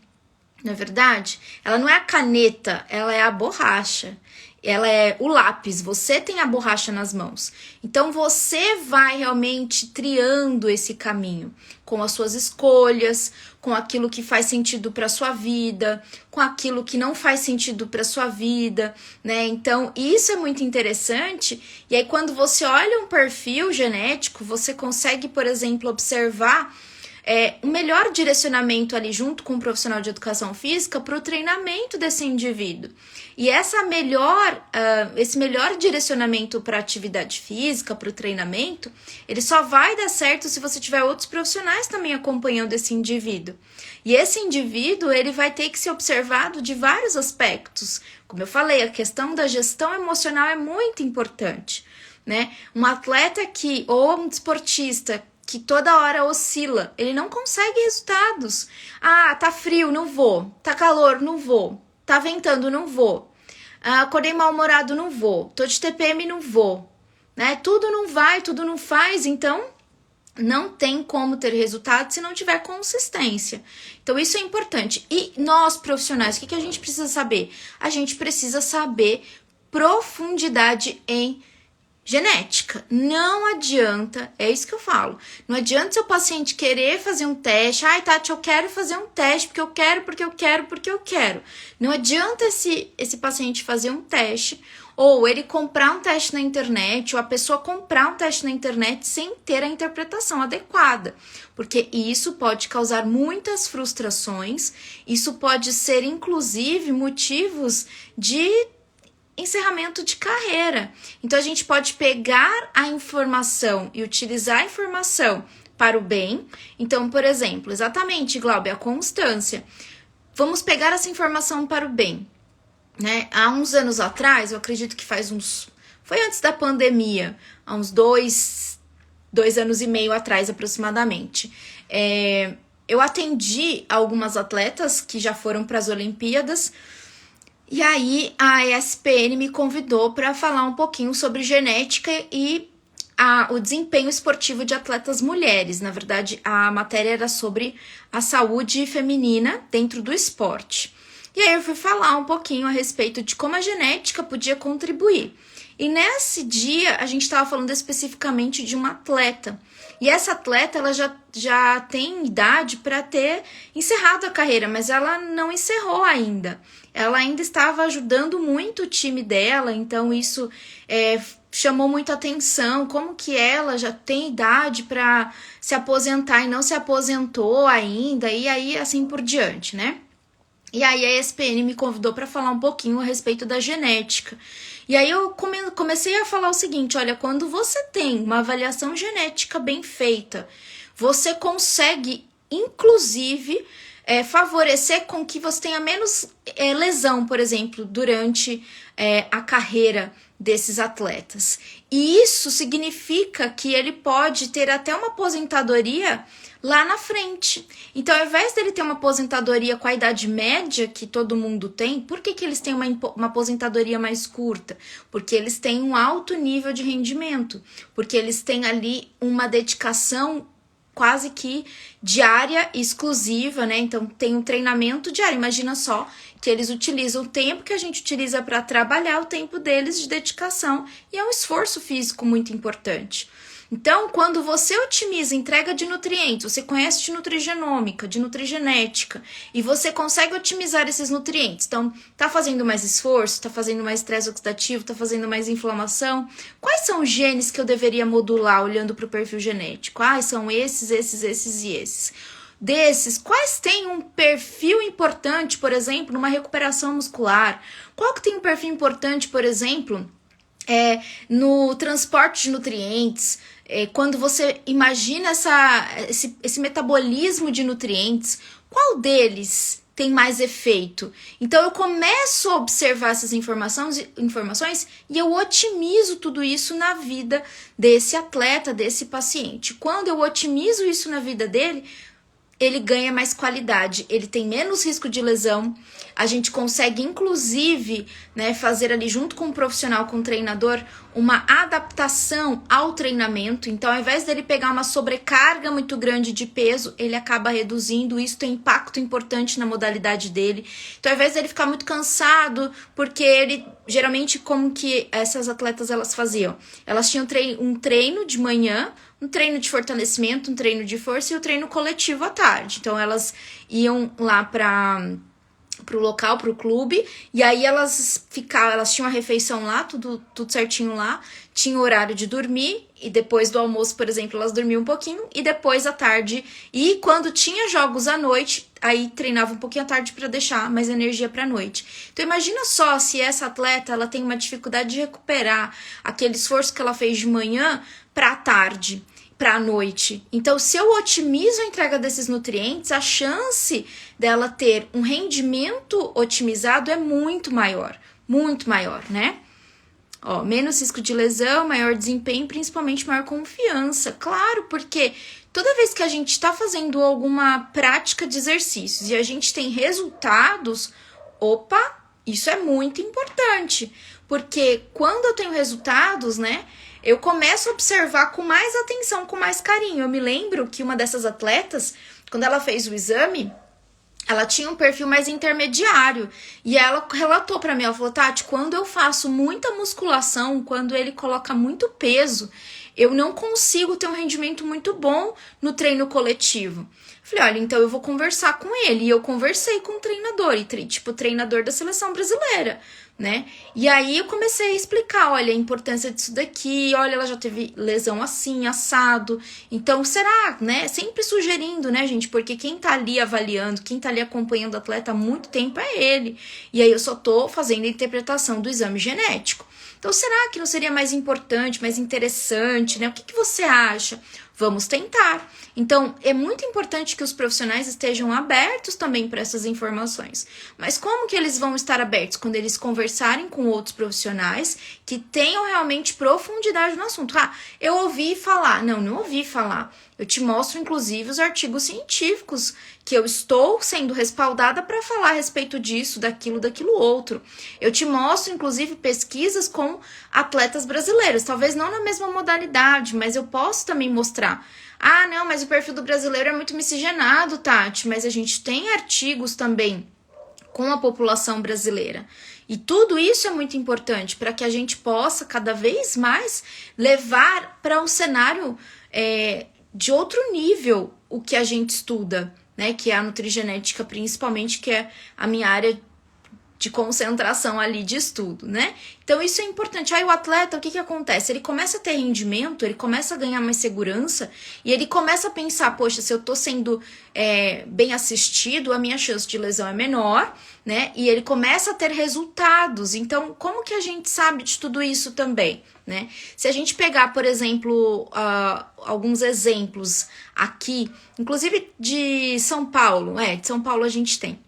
Não é verdade? Ela não é a caneta, ela é a borracha. Ela é o lápis, você tem a borracha nas mãos. Então, você vai realmente triando esse caminho com as suas escolhas, com aquilo que faz sentido para sua vida, com aquilo que não faz sentido para sua vida, né? Então, isso é muito interessante. E aí, quando você olha um perfil genético, você consegue, por exemplo, observar um melhor direcionamento ali junto com o profissional de educação física para o treinamento desse indivíduo. E esse melhor direcionamento para a atividade física, para o treinamento, ele só vai dar certo se você tiver outros profissionais também acompanhando esse indivíduo. E esse indivíduo, ele vai ter que ser observado de vários aspectos. Como eu falei, a questão da gestão emocional é muito importante, né? Um atleta ou um desportista que toda hora oscila, ele não consegue resultados. Ah, tá frio, não vou. Tá calor, não vou. Tá ventando, não vou. Acordei mal-humorado, não vou. Tô de TPM, não vou. Né? Tudo não vai, tudo não faz, então não tem como ter resultado se não tiver consistência. Então isso é importante. E nós, profissionais, o que a gente precisa saber? A gente precisa saber profundidade em genética. Não adianta, é isso que eu falo, não adianta seu paciente querer fazer um teste, ai Tati, eu quero fazer um teste porque eu quero. Não adianta esse paciente fazer um teste, ou ele comprar um teste na internet, ou a pessoa comprar um teste na internet sem ter a interpretação adequada, porque isso pode causar muitas frustrações, isso pode ser inclusive motivos de encerramento de carreira. Então a gente pode pegar a informação e utilizar a informação para o bem. Então, por exemplo, exatamente, Glauber, a constância. Vamos pegar essa informação para o bem, né? Há uns anos atrás, eu acredito que foi antes da pandemia, há uns 2 anos e meio atrás aproximadamente. Eu atendi algumas atletas que já foram para as Olimpíadas. E aí a ESPN me convidou para falar um pouquinho sobre genética e o desempenho esportivo de atletas mulheres. Na verdade, a matéria era sobre a saúde feminina dentro do esporte. E aí eu fui falar um pouquinho a respeito de como a genética podia contribuir. E nesse dia a gente estava falando especificamente de uma atleta. E essa atleta ela já tem idade para ter encerrado a carreira, mas ela não encerrou ainda. Ela ainda estava ajudando muito o time dela, então isso chamou muita atenção, como que ela já tem idade para se aposentar e não se aposentou ainda, e aí assim por diante, né? E aí a ESPN me convidou para falar um pouquinho a respeito da genética. E aí eu comecei a falar o seguinte, olha, quando você tem uma avaliação genética bem feita, você consegue, inclusive, favorecer com que você tenha menos lesão, por exemplo, durante a carreira desses atletas. E isso significa que ele pode ter até uma aposentadoria lá na frente. Então, ao invés dele ter uma aposentadoria com a idade média que todo mundo tem, por que eles têm uma aposentadoria mais curta? Porque eles têm um alto nível de rendimento, porque eles têm ali uma dedicação quase que diária, exclusiva, né? Então, tem um treinamento diário. Imagina só que eles utilizam o tempo que a gente utiliza para trabalhar, o tempo deles de dedicação, e é um esforço físico muito importante. Então, quando você otimiza a entrega de nutrientes, você conhece de nutrigenômica, de nutrigenética, e você consegue otimizar esses nutrientes. Então, tá fazendo mais esforço, tá fazendo mais estresse oxidativo, tá fazendo mais inflamação. Quais são os genes que eu deveria modular olhando para o perfil genético? São esses e esses. Desses, quais têm um perfil importante, por exemplo, numa recuperação muscular? Qual que tem um perfil importante, por exemplo, no transporte de nutrientes? Quando você imagina esse metabolismo de nutrientes, qual deles tem mais efeito? Então eu começo a observar essas informações e eu otimizo tudo isso na vida desse atleta, desse paciente. Quando eu otimizo isso na vida dele, ele ganha mais qualidade, ele tem menos risco de lesão, a gente consegue inclusive, né, fazer ali junto com o profissional, com o treinador, uma adaptação ao treinamento. Então, ao invés dele pegar uma sobrecarga muito grande de peso, ele acaba reduzindo, isso tem impacto importante na modalidade dele. Então, ao invés dele ficar muito cansado, porque ele, geralmente, como que essas atletas elas faziam? Elas tinham um treino de manhã, um treino de fortalecimento, um treino de força e o treino coletivo à tarde. Então, elas iam lá pro local, pro clube, e aí elas tinham a refeição lá, tudo certinho lá, tinha o horário de dormir, E depois do almoço, por exemplo, elas dormiam um pouquinho e depois à tarde. E quando tinha jogos à noite, aí treinava um pouquinho à tarde para deixar mais energia para a noite. Então imagina só se essa atleta ela tem uma dificuldade de recuperar aquele esforço que ela fez de manhã para a tarde, para a noite. Então, se eu otimizo a entrega desses nutrientes, a chance dela ter um rendimento otimizado é muito maior, né? Ó, menos risco de lesão, maior desempenho, principalmente maior confiança. Claro, porque toda vez que a gente está fazendo alguma prática de exercícios e a gente tem resultados, opa, isso é muito importante. Porque quando eu tenho resultados, né, eu começo a observar com mais atenção, com mais carinho. Eu me lembro que uma dessas atletas, quando ela fez o exame, ela tinha um perfil mais intermediário. E ela relatou pra mim, ela falou, Tati, quando eu faço muita musculação, quando ele coloca muito peso, eu não consigo ter um rendimento muito bom no treino coletivo. Falei, olha, então eu vou conversar com ele. E eu conversei com o treinador, tipo, o treinador da seleção brasileira, né? E aí eu comecei a explicar, olha, a importância disso daqui, olha, ela já teve lesão assim, assado. Então, será, né? Sempre sugerindo, né, gente? Porque quem tá ali avaliando, quem tá ali acompanhando o atleta há muito tempo é ele. E aí eu só tô fazendo a interpretação do exame genético. Então, será que não seria mais importante, mais interessante, né? O que você acha? Vamos tentar. Então, é muito importante que os profissionais estejam abertos também para essas informações. Mas como que eles vão estar abertos? Quando eles conversarem com outros profissionais que tenham realmente profundidade no assunto. Ah, eu ouvi falar. Não ouvi falar. Eu te mostro, inclusive, os artigos científicos que eu estou sendo respaldada para falar a respeito disso, daquilo outro. Eu te mostro, inclusive, pesquisas com atletas brasileiros. Talvez não na mesma modalidade, mas eu posso também mostrar. Ah, não, mas o perfil do brasileiro é muito miscigenado, Tati. Mas a gente tem artigos também com a população brasileira. E tudo isso é muito importante para que a gente possa cada vez mais levar para um cenário de outro nível o que a gente estuda, né? Que é a nutrigenética, principalmente, que é a minha área de concentração ali de estudo, né? Então isso é importante. Aí o atleta, o que acontece? Ele começa a ter rendimento, ele começa a ganhar mais segurança e ele começa a pensar, poxa, se eu tô sendo bem assistido, a minha chance de lesão é menor, né? E ele começa a ter resultados. Então, como que a gente sabe de tudo isso também, né? Se a gente pegar, por exemplo, alguns exemplos aqui, inclusive de São Paulo, de São Paulo a gente tem.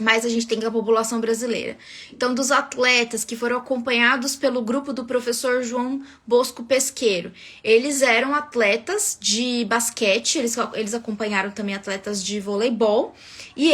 Mas a gente tem a população brasileira. Então, dos atletas que foram acompanhados pelo grupo do professor João Bosco Pesqueiro, eles eram atletas de basquete, eles acompanharam também atletas de voleibol, e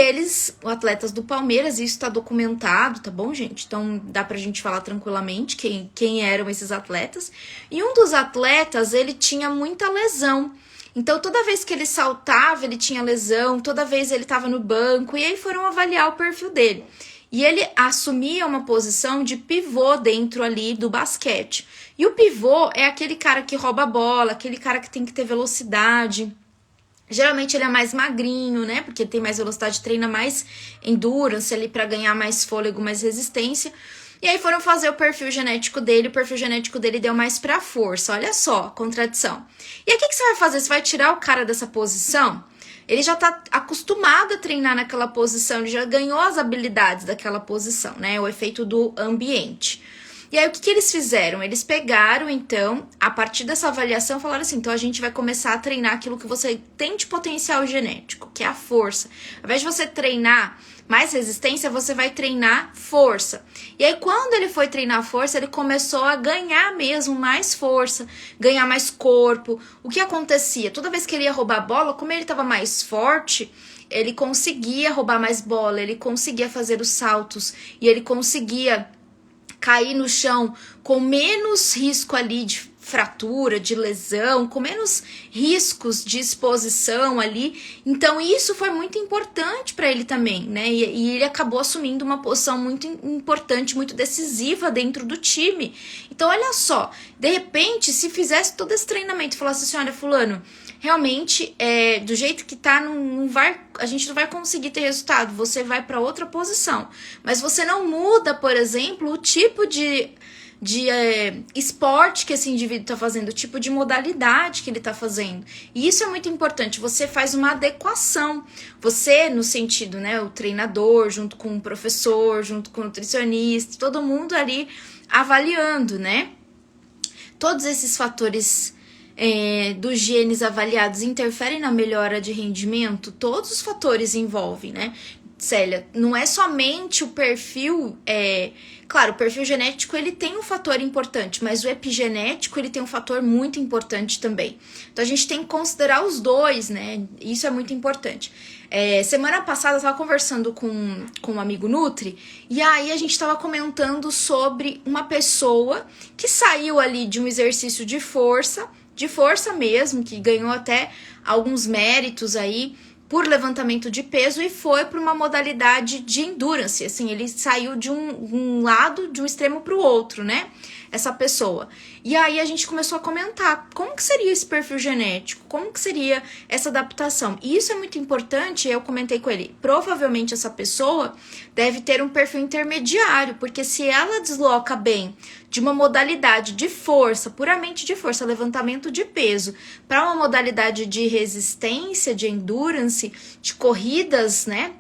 atletas do Palmeiras, isso tá documentado, tá bom, gente? Então, dá pra gente falar tranquilamente quem eram esses atletas. E um dos atletas, ele tinha muita lesão. Então, toda vez que ele saltava, ele tinha lesão, toda vez ele estava no banco, e aí foram avaliar o perfil dele. E ele assumia uma posição de pivô dentro ali do basquete. E o pivô é aquele cara que rouba a bola, aquele cara que tem que ter velocidade. Geralmente ele é mais magrinho, né? Porque tem mais velocidade, treina mais endurance ali para ganhar mais fôlego, mais resistência. E aí foram fazer o perfil genético dele, o perfil genético dele deu mais pra força, olha só, contradição. E aí o que você vai fazer? Você vai tirar o cara dessa posição? Ele já tá acostumado a treinar naquela posição, ele já ganhou as habilidades daquela posição, né? O efeito do ambiente. E aí o que eles fizeram? Eles pegaram, então, a partir dessa avaliação, falaram assim, então a gente vai começar a treinar aquilo que você tem de potencial genético, que é a força. Ao invés de você treinar mais resistência, você vai treinar força. E aí, quando ele foi treinar força, ele começou a ganhar mesmo mais força, ganhar mais corpo. O que acontecia? Toda vez que ele ia roubar a bola, como ele estava mais forte, ele conseguia roubar mais bola, ele conseguia fazer os saltos e ele conseguia cair no chão com menos risco ali de fratura, de lesão, com menos riscos de exposição ali. Então isso foi muito importante para ele também, né? E ele acabou assumindo uma posição muito importante, muito decisiva dentro do time. Então olha só, de repente, se fizesse todo esse treinamento e falasse assim, olha, fulano, realmente, do jeito que tá, a gente não vai conseguir ter resultado, você vai para outra posição. Mas você não muda, por exemplo, o tipo de de esporte que esse indivíduo está fazendo, o tipo de modalidade que ele está fazendo. E isso é muito importante, você faz uma adequação. Você, no sentido, né, o treinador, junto com o professor, junto com o nutricionista, todo mundo ali avaliando, né? Todos esses fatores dos genes avaliados interferem na melhora de rendimento? Todos os fatores envolvem, né? Célia, não é somente o perfil, claro, o perfil genético ele tem um fator importante, mas o epigenético ele tem um fator muito importante também. Então a gente tem que considerar os dois, né? Isso é muito importante. Semana passada eu estava conversando com um amigo Nutri, e aí a gente estava comentando sobre uma pessoa que saiu ali de um exercício de força mesmo, que ganhou até alguns méritos aí, por levantamento de peso e foi para uma modalidade de endurance, assim, ele saiu de um lado, de um extremo para o outro, né, essa pessoa. E aí a gente começou a comentar como que seria esse perfil genético, como que seria essa adaptação. E isso é muito importante, eu comentei com ele, provavelmente essa pessoa deve ter um perfil intermediário, porque se ela desloca bem de uma modalidade de força, puramente de força, levantamento de peso, para uma modalidade de resistência, de endurance, de corridas, né,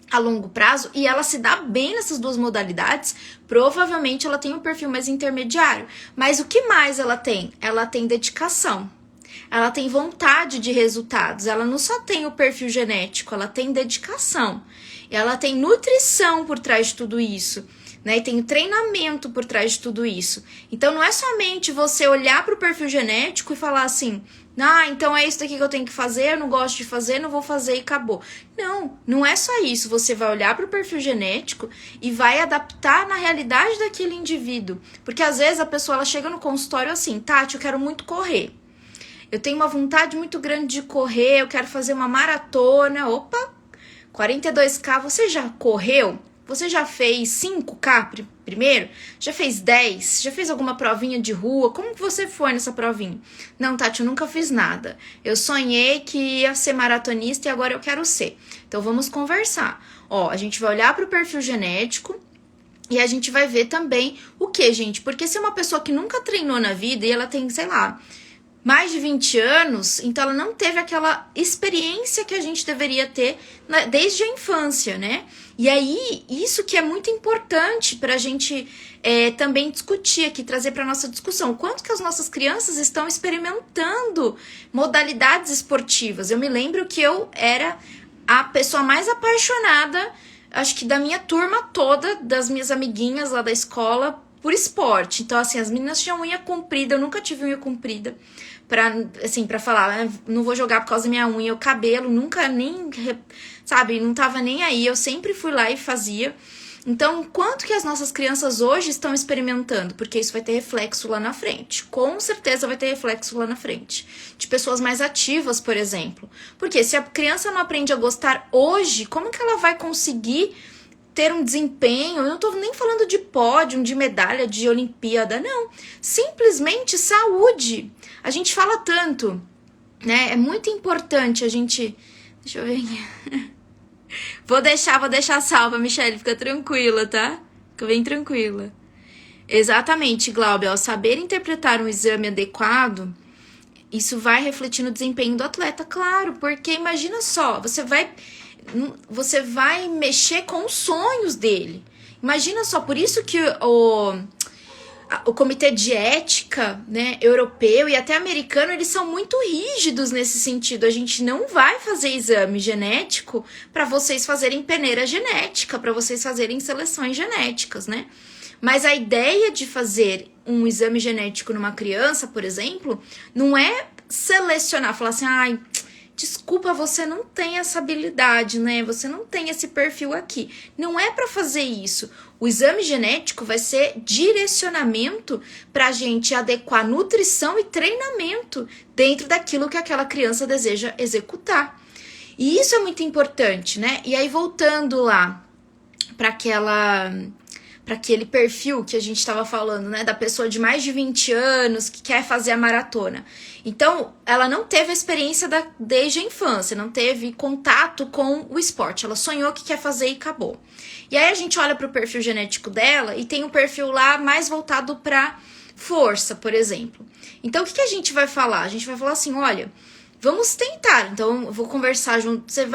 a longo prazo, e ela se dá bem nessas duas modalidades, provavelmente ela tem um perfil mais intermediário. Mas o que mais ela tem? Ela tem dedicação. Ela tem vontade de resultados. Ela não só tem o perfil genético, ela tem dedicação. Ela tem nutrição por trás de tudo isso, né? E tem o treinamento por trás de tudo isso. Então não é somente você olhar para o perfil genético e falar assim: então é isso daqui que eu tenho que fazer, eu não gosto de fazer, não vou fazer e acabou. Não é só isso. Você vai olhar para o perfil genético e vai adaptar na realidade daquele indivíduo. Porque às vezes a pessoa ela chega no consultório assim: Tati, eu quero muito correr. Eu tenho uma vontade muito grande de correr, eu quero fazer uma maratona. Opa, 42K, você já correu? Você já fez 5K primeiro? Já fez 10? Já fez alguma provinha de rua? Como que você foi nessa provinha? Não, Tati, eu nunca fiz nada. Eu sonhei que ia ser maratonista e agora eu quero ser. Então vamos conversar. A gente vai olhar para o perfil genético e a gente vai ver também o que, gente? Porque se é uma pessoa que nunca treinou na vida e ela tem, sei lá, mais de 20 anos, então ela não teve aquela experiência que a gente deveria ter desde a infância, né? E aí, isso que é muito importante para a gente também discutir aqui, trazer para nossa discussão. Quanto que as nossas crianças estão experimentando modalidades esportivas? Eu me lembro que eu era a pessoa mais apaixonada, acho que da minha turma toda, das minhas amiguinhas lá da escola, por esporte. Então, assim, as meninas tinham unha comprida, eu nunca tive unha comprida. Pra falar, não vou jogar por causa da minha unha, o cabelo, nunca nem, sabe, não tava nem aí. Eu sempre fui lá e fazia. Então, quanto que as nossas crianças hoje estão experimentando? Porque isso vai ter reflexo lá na frente. Com certeza vai ter reflexo lá na frente. De pessoas mais ativas, por exemplo. Porque se a criança não aprende a gostar hoje, como que ela vai conseguir ter um desempenho? Eu não tô nem falando de pódio, de medalha, de Olimpíada, não. Simplesmente saúde. A gente fala tanto, né? É muito importante a gente... Deixa eu ver aqui. Vou deixar salva, Michelle, fica tranquila, tá? Fica bem tranquila. Exatamente, Glauber, ao saber interpretar um exame adequado, isso vai refletir no desempenho do atleta, claro, porque imagina só, você vai mexer com os sonhos dele. Imagina só, por isso que o comitê de ética, né, europeu e até americano, eles são muito rígidos nesse sentido. A gente não vai fazer exame genético para vocês fazerem peneira genética, para vocês fazerem seleções genéticas, né? Mas a ideia de fazer um exame genético numa criança, por exemplo, não é selecionar, falar assim, desculpa, você não tem essa habilidade, né? Você não tem esse perfil aqui. Não é para fazer isso. O exame genético vai ser direcionamento para a gente adequar nutrição e treinamento dentro daquilo que aquela criança deseja executar. E isso é muito importante, né? E aí, voltando lá para para aquele perfil que a gente estava falando, né, da pessoa de mais de 20 anos que quer fazer a maratona. Então, ela não teve a experiência desde a infância, não teve contato com o esporte. Ela sonhou que quer fazer e acabou. E aí a gente olha para o perfil genético dela e tem um perfil lá mais voltado para força, por exemplo. Então, o que a gente vai falar? A gente vai falar assim, olha, vamos tentar. Então, eu vou conversar junto, você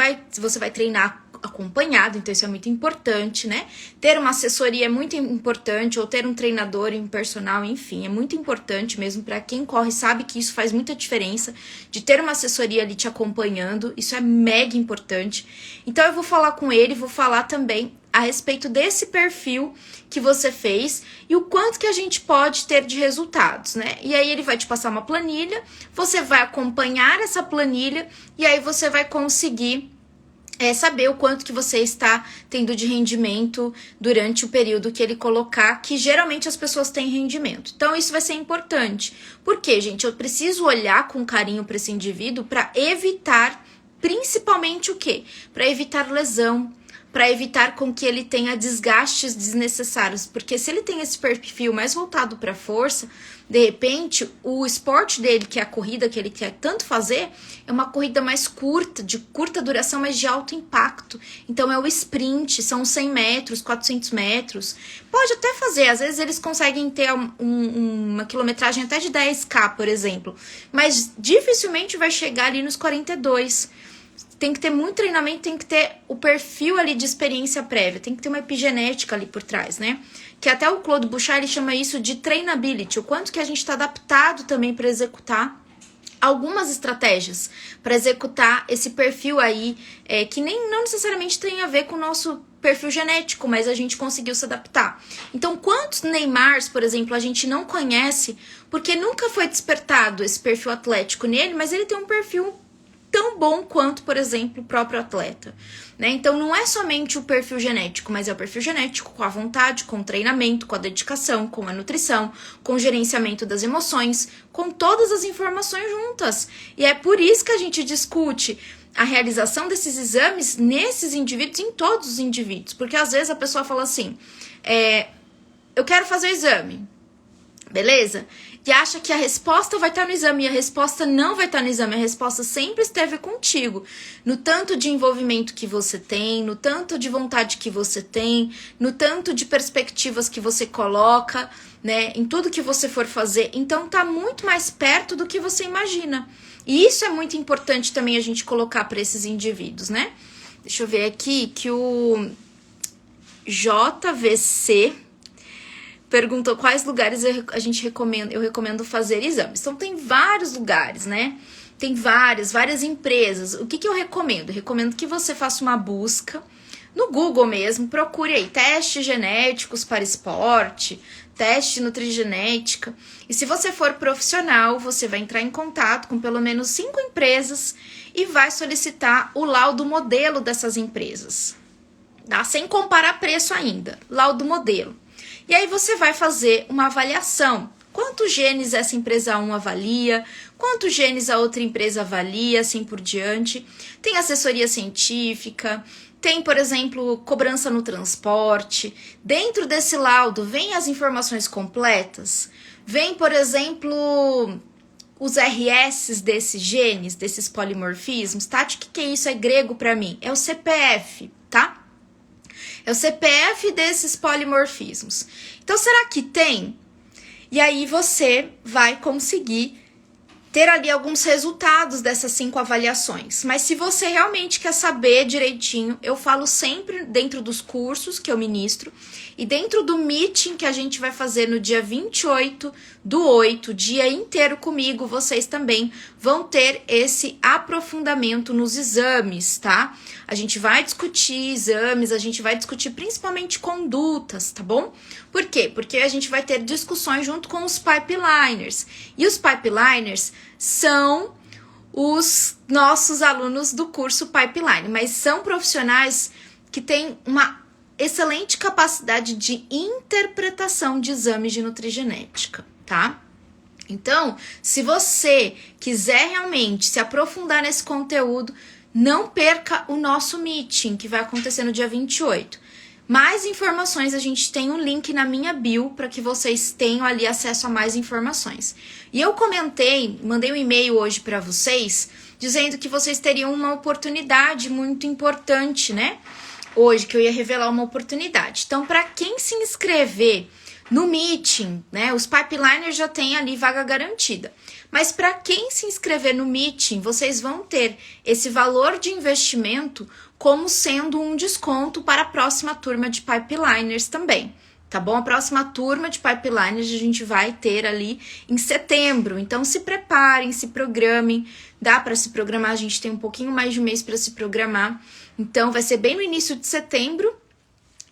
vai treinar acompanhado, então isso é muito importante, né? Ter uma assessoria é muito importante, ou ter um treinador, um personal, enfim, é muito importante mesmo para quem corre, sabe que isso faz muita diferença, de ter uma assessoria ali te acompanhando, isso é mega importante. Então eu vou falar com ele, vou falar também a respeito desse perfil que você fez e o quanto que a gente pode ter de resultados, né? E aí ele vai te passar uma planilha, você vai acompanhar essa planilha e aí você vai conseguir saber o quanto que você está tendo de rendimento durante o período que ele colocar, que geralmente as pessoas têm rendimento. Então, isso vai ser importante. Por quê, gente? Eu preciso olhar com carinho para esse indivíduo para evitar, principalmente o quê? Para evitar lesão, para evitar com que ele tenha desgastes desnecessários, porque se ele tem esse perfil mais voltado para força, de repente o esporte dele, que é a corrida que ele quer tanto fazer, é uma corrida mais curta, de curta duração, mas de alto impacto. Então é o sprint, são 100 metros, 400 metros. Pode até fazer, às vezes eles conseguem ter uma quilometragem até de 10K, por exemplo, mas dificilmente vai chegar ali nos 42. Tem que ter muito treinamento, tem que ter o perfil ali de experiência prévia, tem que ter uma epigenética ali por trás, né? Que até o Claude Bouchard, ele chama isso de trainability, o quanto que a gente está adaptado também para executar algumas estratégias, para executar esse perfil aí, que não necessariamente tem a ver com o nosso perfil genético, mas a gente conseguiu se adaptar. Então, quantos Neymars, por exemplo, a gente não conhece, porque nunca foi despertado esse perfil atlético nele, mas ele tem um perfil tão bom quanto, por exemplo, o próprio atleta, né? Então, não é somente o perfil genético, mas é o perfil genético com a vontade, com o treinamento, com a dedicação, com a nutrição, com o gerenciamento das emoções, com todas as informações juntas. E é por isso que a gente discute a realização desses exames nesses indivíduos, em todos os indivíduos, porque às vezes a pessoa fala assim, eu quero fazer o exame, beleza? E acha que a resposta vai estar no exame, e a resposta não vai estar no exame, a resposta sempre esteve contigo, no tanto de envolvimento que você tem, no tanto de vontade que você tem, no tanto de perspectivas que você coloca, né, em tudo que você for fazer. Então tá muito mais perto do que você imagina, e isso é muito importante também a gente colocar para esses indivíduos, né? Deixa eu ver aqui que o JVC perguntou quais lugares eu recomendo fazer exames. Então, tem vários lugares, né? Tem várias empresas. O que eu recomendo? Eu recomendo que você faça uma busca no Google mesmo. Procure aí testes genéticos para esporte, teste nutrigenética. E se você for profissional, você vai entrar em contato com pelo menos 5 empresas e vai solicitar o laudo modelo dessas empresas, tá? Sem comparar preço ainda. Laudo modelo. E aí você vai fazer uma avaliação. Quantos genes essa empresa 1 avalia? Quantos genes a outra empresa avalia? Assim por diante. Tem assessoria científica. Tem, por exemplo, cobrança no transporte. Dentro desse laudo, vem as informações completas. Vem, por exemplo, os RS desses genes, desses polimorfismos. Tati, o que é isso? É grego para mim. É o CPF, tá? É o CPF desses polimorfismos. Então, será que tem? E aí você vai conseguir ter ali alguns resultados dessas 5 avaliações. Mas se você realmente quer saber direitinho, eu falo sempre dentro dos cursos que eu ministro e dentro do meeting que a gente vai fazer no dia 28/8, dia inteiro comigo, vocês também vão ter esse aprofundamento nos exames, tá? A gente vai discutir exames, a gente vai discutir principalmente condutas, tá bom? Por quê? Porque a gente vai ter discussões junto com os pipeliners. E os pipeliners são os nossos alunos do curso Pipeline, mas são profissionais que têm uma excelente capacidade de interpretação de exames de nutrigenética, tá? Então, se você quiser realmente se aprofundar nesse conteúdo, não perca o nosso meeting, que vai acontecer no dia 28. Mais informações, a gente tem um link na minha bio para que vocês tenham ali acesso a mais informações. E eu mandei um e-mail hoje para vocês, dizendo que vocês teriam uma oportunidade muito importante, né? Hoje, que eu ia revelar uma oportunidade. Então, para quem se inscrever no Meeting, né? Os pipeliners já têm ali vaga garantida. Mas para quem se inscrever no Meeting, vocês vão ter esse valor de investimento como sendo um desconto para a próxima turma de pipeliners também, tá bom? A próxima turma de pipeliners a gente vai ter ali em setembro. Então se preparem, se programem. Dá para se programar, a gente tem um pouquinho mais de um mês para se programar. Então vai ser bem no início de setembro.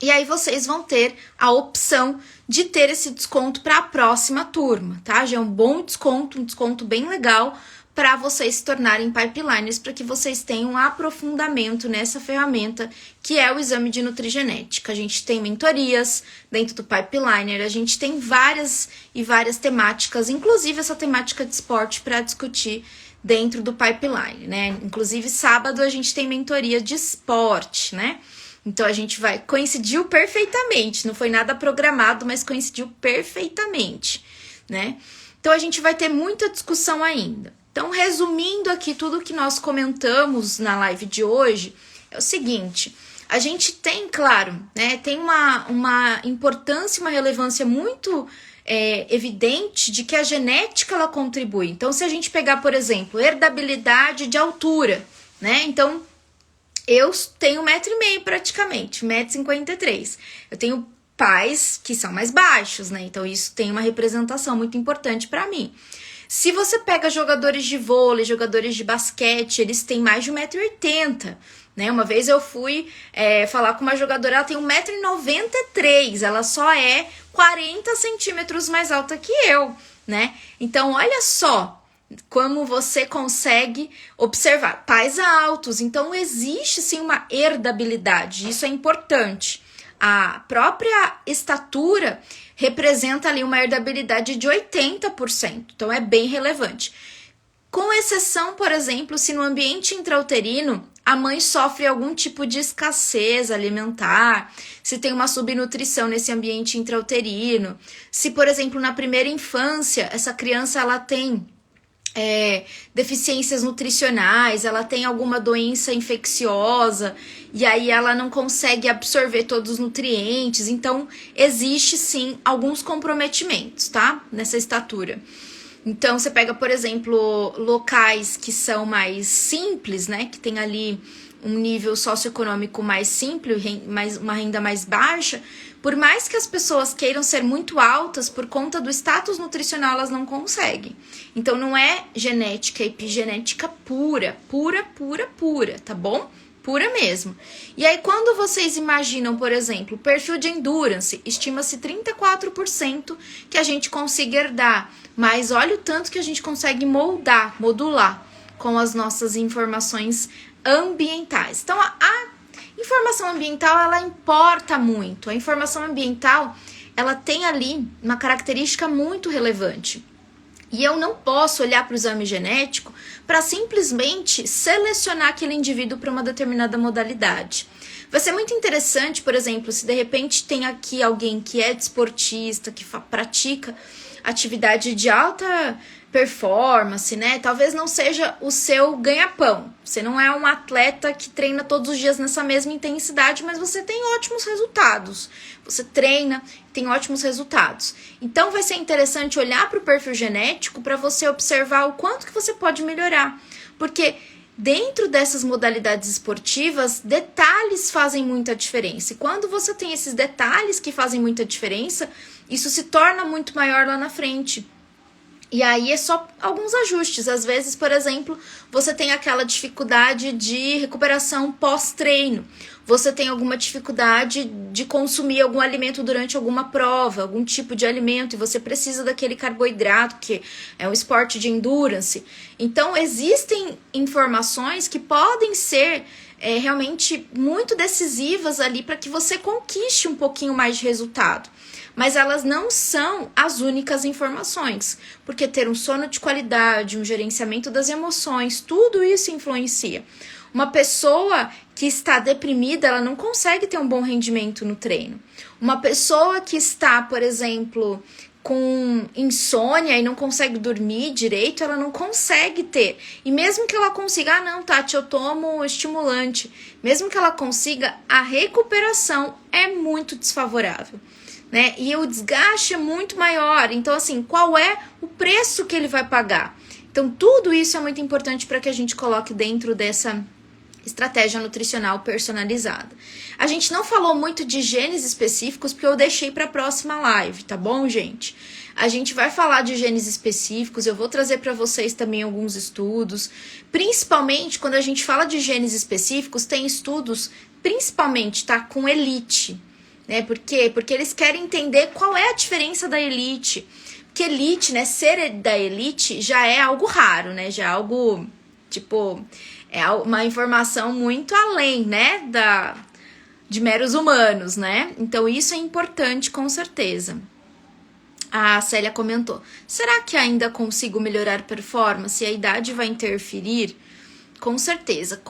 E aí vocês vão ter a opção de ter esse desconto para a próxima turma, tá? Já é um bom desconto, um desconto bem legal para vocês se tornarem pipeliners, para que vocês tenham um aprofundamento nessa ferramenta que é o exame de nutrigenética. A gente tem mentorias dentro do Pipeliner, a gente tem várias temáticas, inclusive essa temática de esporte para discutir dentro do Pipeline, né? Inclusive sábado a gente tem mentoria de esporte, né? Então, coincidiu perfeitamente, não foi nada programado, mas coincidiu perfeitamente, né? Então, a gente vai ter muita discussão ainda. Então, resumindo aqui tudo que nós comentamos na live de hoje, é o seguinte, a gente tem, claro, né, tem uma importância, uma relevância muito evidente de que a genética, ela contribui. Então, se a gente pegar, por exemplo, herdabilidade de altura, né, então eu tenho 1,5 m praticamente, 1,53 m. Eu tenho pais que são mais baixos, né? Então isso tem uma representação muito importante para mim. Se você pega jogadores de vôlei, jogadores de basquete, eles têm mais de 1,80 m, né? Uma vez eu fui falar com uma jogadora, ela tem 1,93 m, ela só é 40 centímetros mais alta que eu, né? Então olha só como você consegue observar pais altos. Então existe sim uma herdabilidade, isso é importante. A própria estatura representa ali uma herdabilidade de 80%, então é bem relevante. Com exceção, por exemplo, se no ambiente intrauterino a mãe sofre algum tipo de escassez alimentar, se tem uma subnutrição nesse ambiente intrauterino, se, por exemplo, na primeira infância essa criança ela tem deficiências nutricionais, ela tem alguma doença infecciosa e aí ela não consegue absorver todos os nutrientes. Então, existe sim alguns comprometimentos, tá? Nessa estatura. Então, você pega, por exemplo, locais que são mais simples, né? Que tem ali um nível socioeconômico mais simples, uma renda mais baixa. Por mais que as pessoas queiram ser muito altas, por conta do status nutricional, elas não conseguem. Então, não é genética, é epigenética pura, tá bom? Pura mesmo. E aí, quando vocês imaginam, por exemplo, perfil de endurance, estima-se 34% que a gente consiga herdar. Mas olha o tanto que a gente consegue modular com as nossas informações ambientais. Então, a informação ambiental, ela importa muito. A informação ambiental, ela tem ali uma característica muito relevante. E eu não posso olhar para o exame genético para simplesmente selecionar aquele indivíduo para uma determinada modalidade. Vai ser muito interessante, por exemplo, se de repente tem aqui alguém que é desportista, que pratica atividade de alta performance, né? Talvez não seja o seu ganha-pão. Você não é um atleta que treina todos os dias nessa mesma intensidade, mas você tem ótimos resultados. Você treina, tem ótimos resultados. Então vai ser interessante olhar para o perfil genético para você observar o quanto que você pode melhorar. Porque dentro dessas modalidades esportivas, detalhes fazem muita diferença. E quando você tem esses detalhes que fazem muita diferença, isso se torna muito maior lá na frente. E aí é só alguns ajustes. Às vezes, por exemplo, você tem aquela dificuldade de recuperação pós-treino. Você tem alguma dificuldade de consumir algum alimento durante alguma prova, algum tipo de alimento, e você precisa daquele carboidrato, que é um esporte de endurance. Então, existem informações que podem ser realmente muito decisivas ali para que você conquiste um pouquinho mais de resultado. Mas elas não são as únicas informações, porque ter um sono de qualidade, um gerenciamento das emoções, tudo isso influencia. Uma pessoa que está deprimida, ela não consegue ter um bom rendimento no treino. Uma pessoa que está, por exemplo, com insônia e não consegue dormir direito, ela não consegue ter. E mesmo que ela consiga, não, Tati, eu tomo estimulante. Mesmo que ela consiga, a recuperação é muito desfavorável, né? E o desgaste é muito maior. Então, assim, qual é o preço que ele vai pagar? Então, tudo isso é muito importante para que a gente coloque dentro dessa estratégia nutricional personalizada. A gente não falou muito de genes específicos porque eu deixei para a próxima live, tá bom, gente? A gente vai falar de genes específicos, eu vou trazer para vocês também alguns estudos, principalmente quando a gente fala de genes específicos, tem estudos, principalmente, tá, com elite, né? Por quê? Porque eles querem entender qual é a diferença da elite. Porque elite, né, ser da elite já é algo raro, né? Já é algo, tipo, é uma informação muito além, né, de meros humanos, né? Então, isso é importante, com certeza. A Célia comentou, será que ainda consigo melhorar performance? A idade vai interferir? Com certeza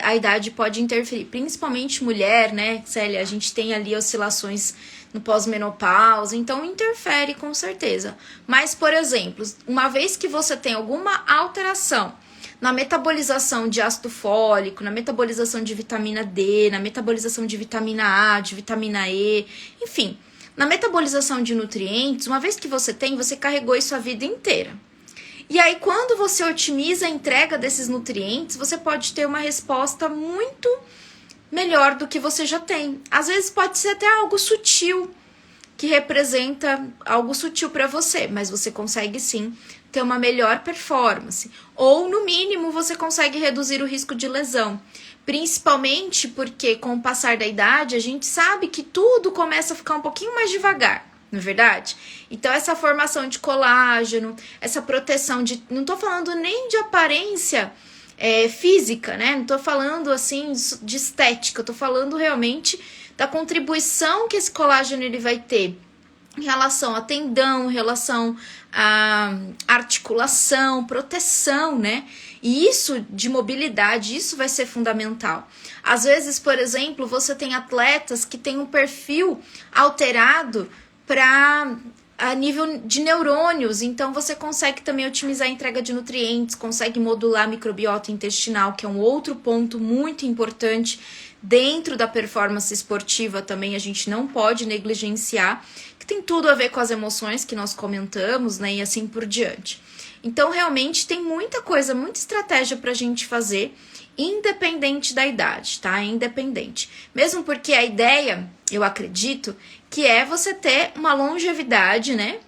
a idade pode interferir, principalmente mulher, né, Célia? A gente tem ali oscilações no pós-menopausa, então interfere com certeza. Mas, por exemplo, uma vez que você tem alguma alteração na metabolização de ácido fólico, na metabolização de vitamina D, na metabolização de vitamina A, de vitamina E, enfim, na metabolização de nutrientes, uma vez que você tem, você carregou isso a vida inteira. E aí, quando você otimiza a entrega desses nutrientes, você pode ter uma resposta muito melhor do que você já tem. Às vezes pode ser até algo sutil, que representa algo sutil para você, mas você consegue sim ter uma melhor performance. Ou, no mínimo, você consegue reduzir o risco de lesão. Principalmente porque, com o passar da idade, a gente sabe que tudo começa a ficar um pouquinho mais devagar, não é verdade? Então, essa formação de colágeno, essa proteção de... Não tô falando nem de aparência física, né? Não tô falando, assim, de estética. Eu tô falando realmente da contribuição que esse colágeno ele vai ter em relação a tendão, em relação a articulação, proteção, né? E isso de mobilidade, isso vai ser fundamental. Às vezes, por exemplo, você tem atletas que têm um perfil alterado a nível de neurônios, então você consegue também otimizar a entrega de nutrientes, consegue modular a microbiota intestinal, que é um outro ponto muito importante dentro da performance esportiva também, a gente não pode negligenciar, que tem tudo a ver com as emoções que nós comentamos, né, e assim por diante. Então, realmente, tem muita coisa, muita estratégia pra gente fazer, independente da idade, tá? Independente. Mesmo porque a ideia, eu acredito, que é você ter uma longevidade, né?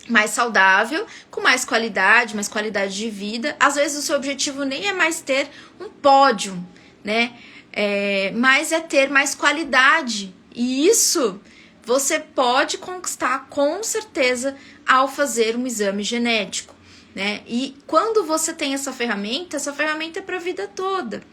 Mais saudável, com mais qualidade de vida. Às vezes o seu objetivo nem é mais ter um pódio, né? Mas é ter mais qualidade. E isso você pode conquistar com certeza ao fazer um exame genético, né? E quando você tem essa ferramenta é para a vida toda.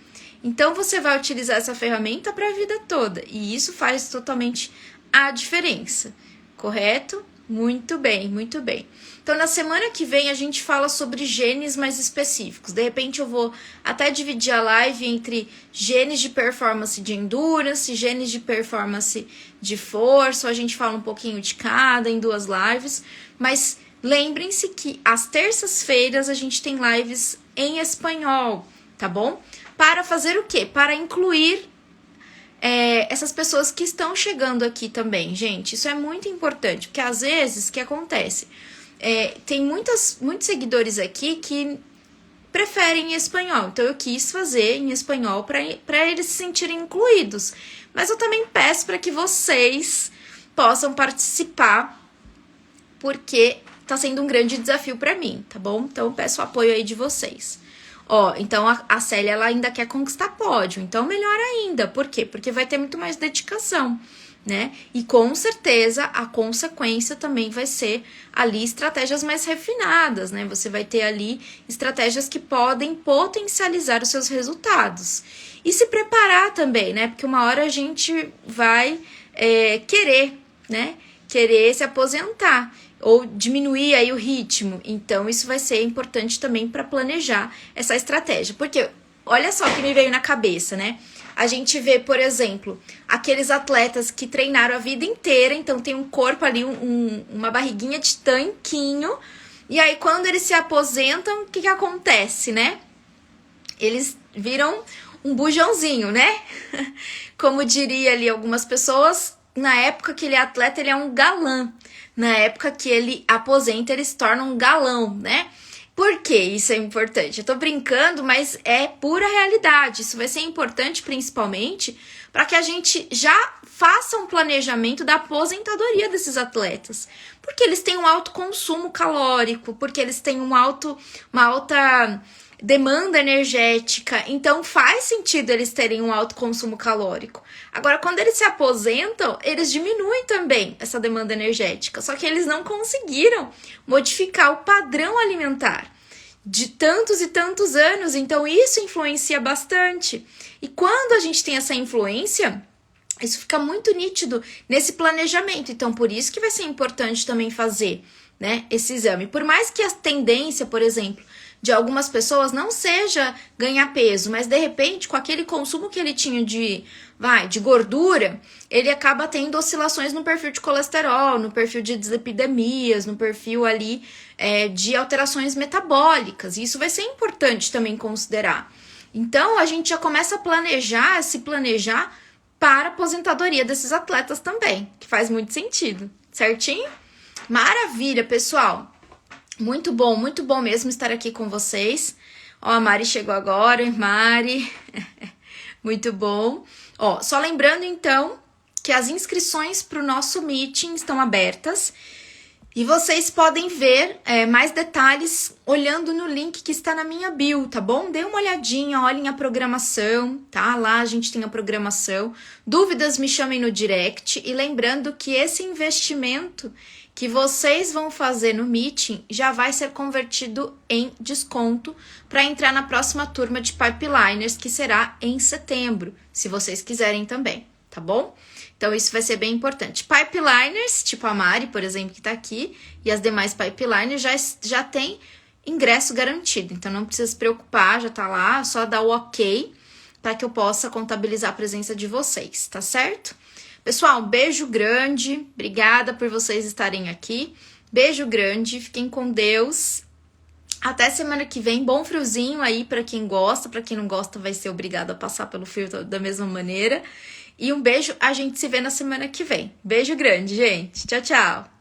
Então você vai utilizar essa ferramenta para a vida toda. E isso faz totalmente a diferença, correto? Muito bem, muito bem. Então, na semana que vem, a gente fala sobre genes mais específicos. De repente, eu vou até dividir a live entre genes de performance de endurance, genes de performance de força. A gente fala um pouquinho de cada em 2 lives. Mas lembrem-se que às terças-feiras a gente tem lives em espanhol, tá bom? Para fazer o quê? Para incluir essas pessoas que estão chegando aqui também, gente. Isso é muito importante, porque às vezes o que acontece? Tem muitos seguidores aqui que preferem em espanhol, então eu quis fazer em espanhol para eles se sentirem incluídos. Mas eu também peço para que vocês possam participar, porque tá sendo um grande desafio para mim, tá bom? Então eu peço o apoio aí de vocês. Então a Célia, ela ainda quer conquistar pódio, então melhor ainda. Por quê? Porque vai ter muito mais dedicação, né? E com certeza a consequência também vai ser ali estratégias mais refinadas, né? Você vai ter ali estratégias que podem potencializar os seus resultados. E se preparar também, né? Porque uma hora a gente vai querer, né? Querer se aposentar ou diminuir aí o ritmo. Então, isso vai ser importante também para planejar essa estratégia. Porque olha só o que me veio na cabeça, né? A gente vê, por exemplo, aqueles atletas que treinaram a vida inteira, então tem um corpo ali, uma barriguinha de tanquinho, e aí quando eles se aposentam, o que acontece, né? Eles viram um bujãozinho, né? Como diria ali algumas pessoas, na época que ele é atleta, ele é um galã. Na época que ele aposenta, ele se torna um galão, né? Por que isso é importante? Eu tô brincando, mas é pura realidade. Isso vai ser importante principalmente para que a gente já faça um planejamento da aposentadoria desses atletas. Porque eles têm um alto consumo calórico, porque eles têm uma alta demanda energética, então faz sentido eles terem um alto consumo calórico. Agora, quando eles se aposentam, eles diminuem também essa demanda energética, só que eles não conseguiram modificar o padrão alimentar de tantos e tantos anos, então isso influencia bastante. E quando a gente tem essa influência, isso fica muito nítido nesse planejamento, então por isso que vai ser importante também fazer, né, esse exame. Por mais que a tendência, por exemplo, de algumas pessoas não seja ganhar peso, mas de repente com aquele consumo que ele tinha de gordura, ele acaba tendo oscilações no perfil de colesterol, no perfil de dislipidemias, no perfil ali de alterações metabólicas. E isso vai ser importante também considerar. Então a gente já começa a se planejar para a aposentadoria desses atletas também, que faz muito sentido, certinho? Maravilha, pessoal! Muito bom mesmo estar aqui com vocês. Ó, a Mari chegou agora, Mari. Muito bom. Ó, só lembrando então que as inscrições para o nosso meeting estão abertas e vocês podem ver mais detalhes olhando no link que está na minha bio, tá bom? Dê uma olhadinha, olhem a programação, tá? Lá a gente tem a programação. Dúvidas, me chamem no direct. E lembrando que esse investimento que vocês vão fazer no meeting já vai ser convertido em desconto para entrar na próxima turma de Pipeliners, que será em setembro, se vocês quiserem também, tá bom? Então isso vai ser bem importante. Pipeliners, tipo a Mari, por exemplo, que tá aqui, e as demais Pipeliners já tem ingresso garantido, então não precisa se preocupar, já tá lá, só dar o ok para que eu possa contabilizar a presença de vocês, tá certo? Pessoal, um beijo grande, obrigada por vocês estarem aqui, beijo grande, fiquem com Deus, até semana que vem, bom friozinho aí para quem gosta, para quem não gosta vai ser obrigado a passar pelo frio da mesma maneira, e um beijo, a gente se vê na semana que vem, beijo grande, gente, tchau, tchau!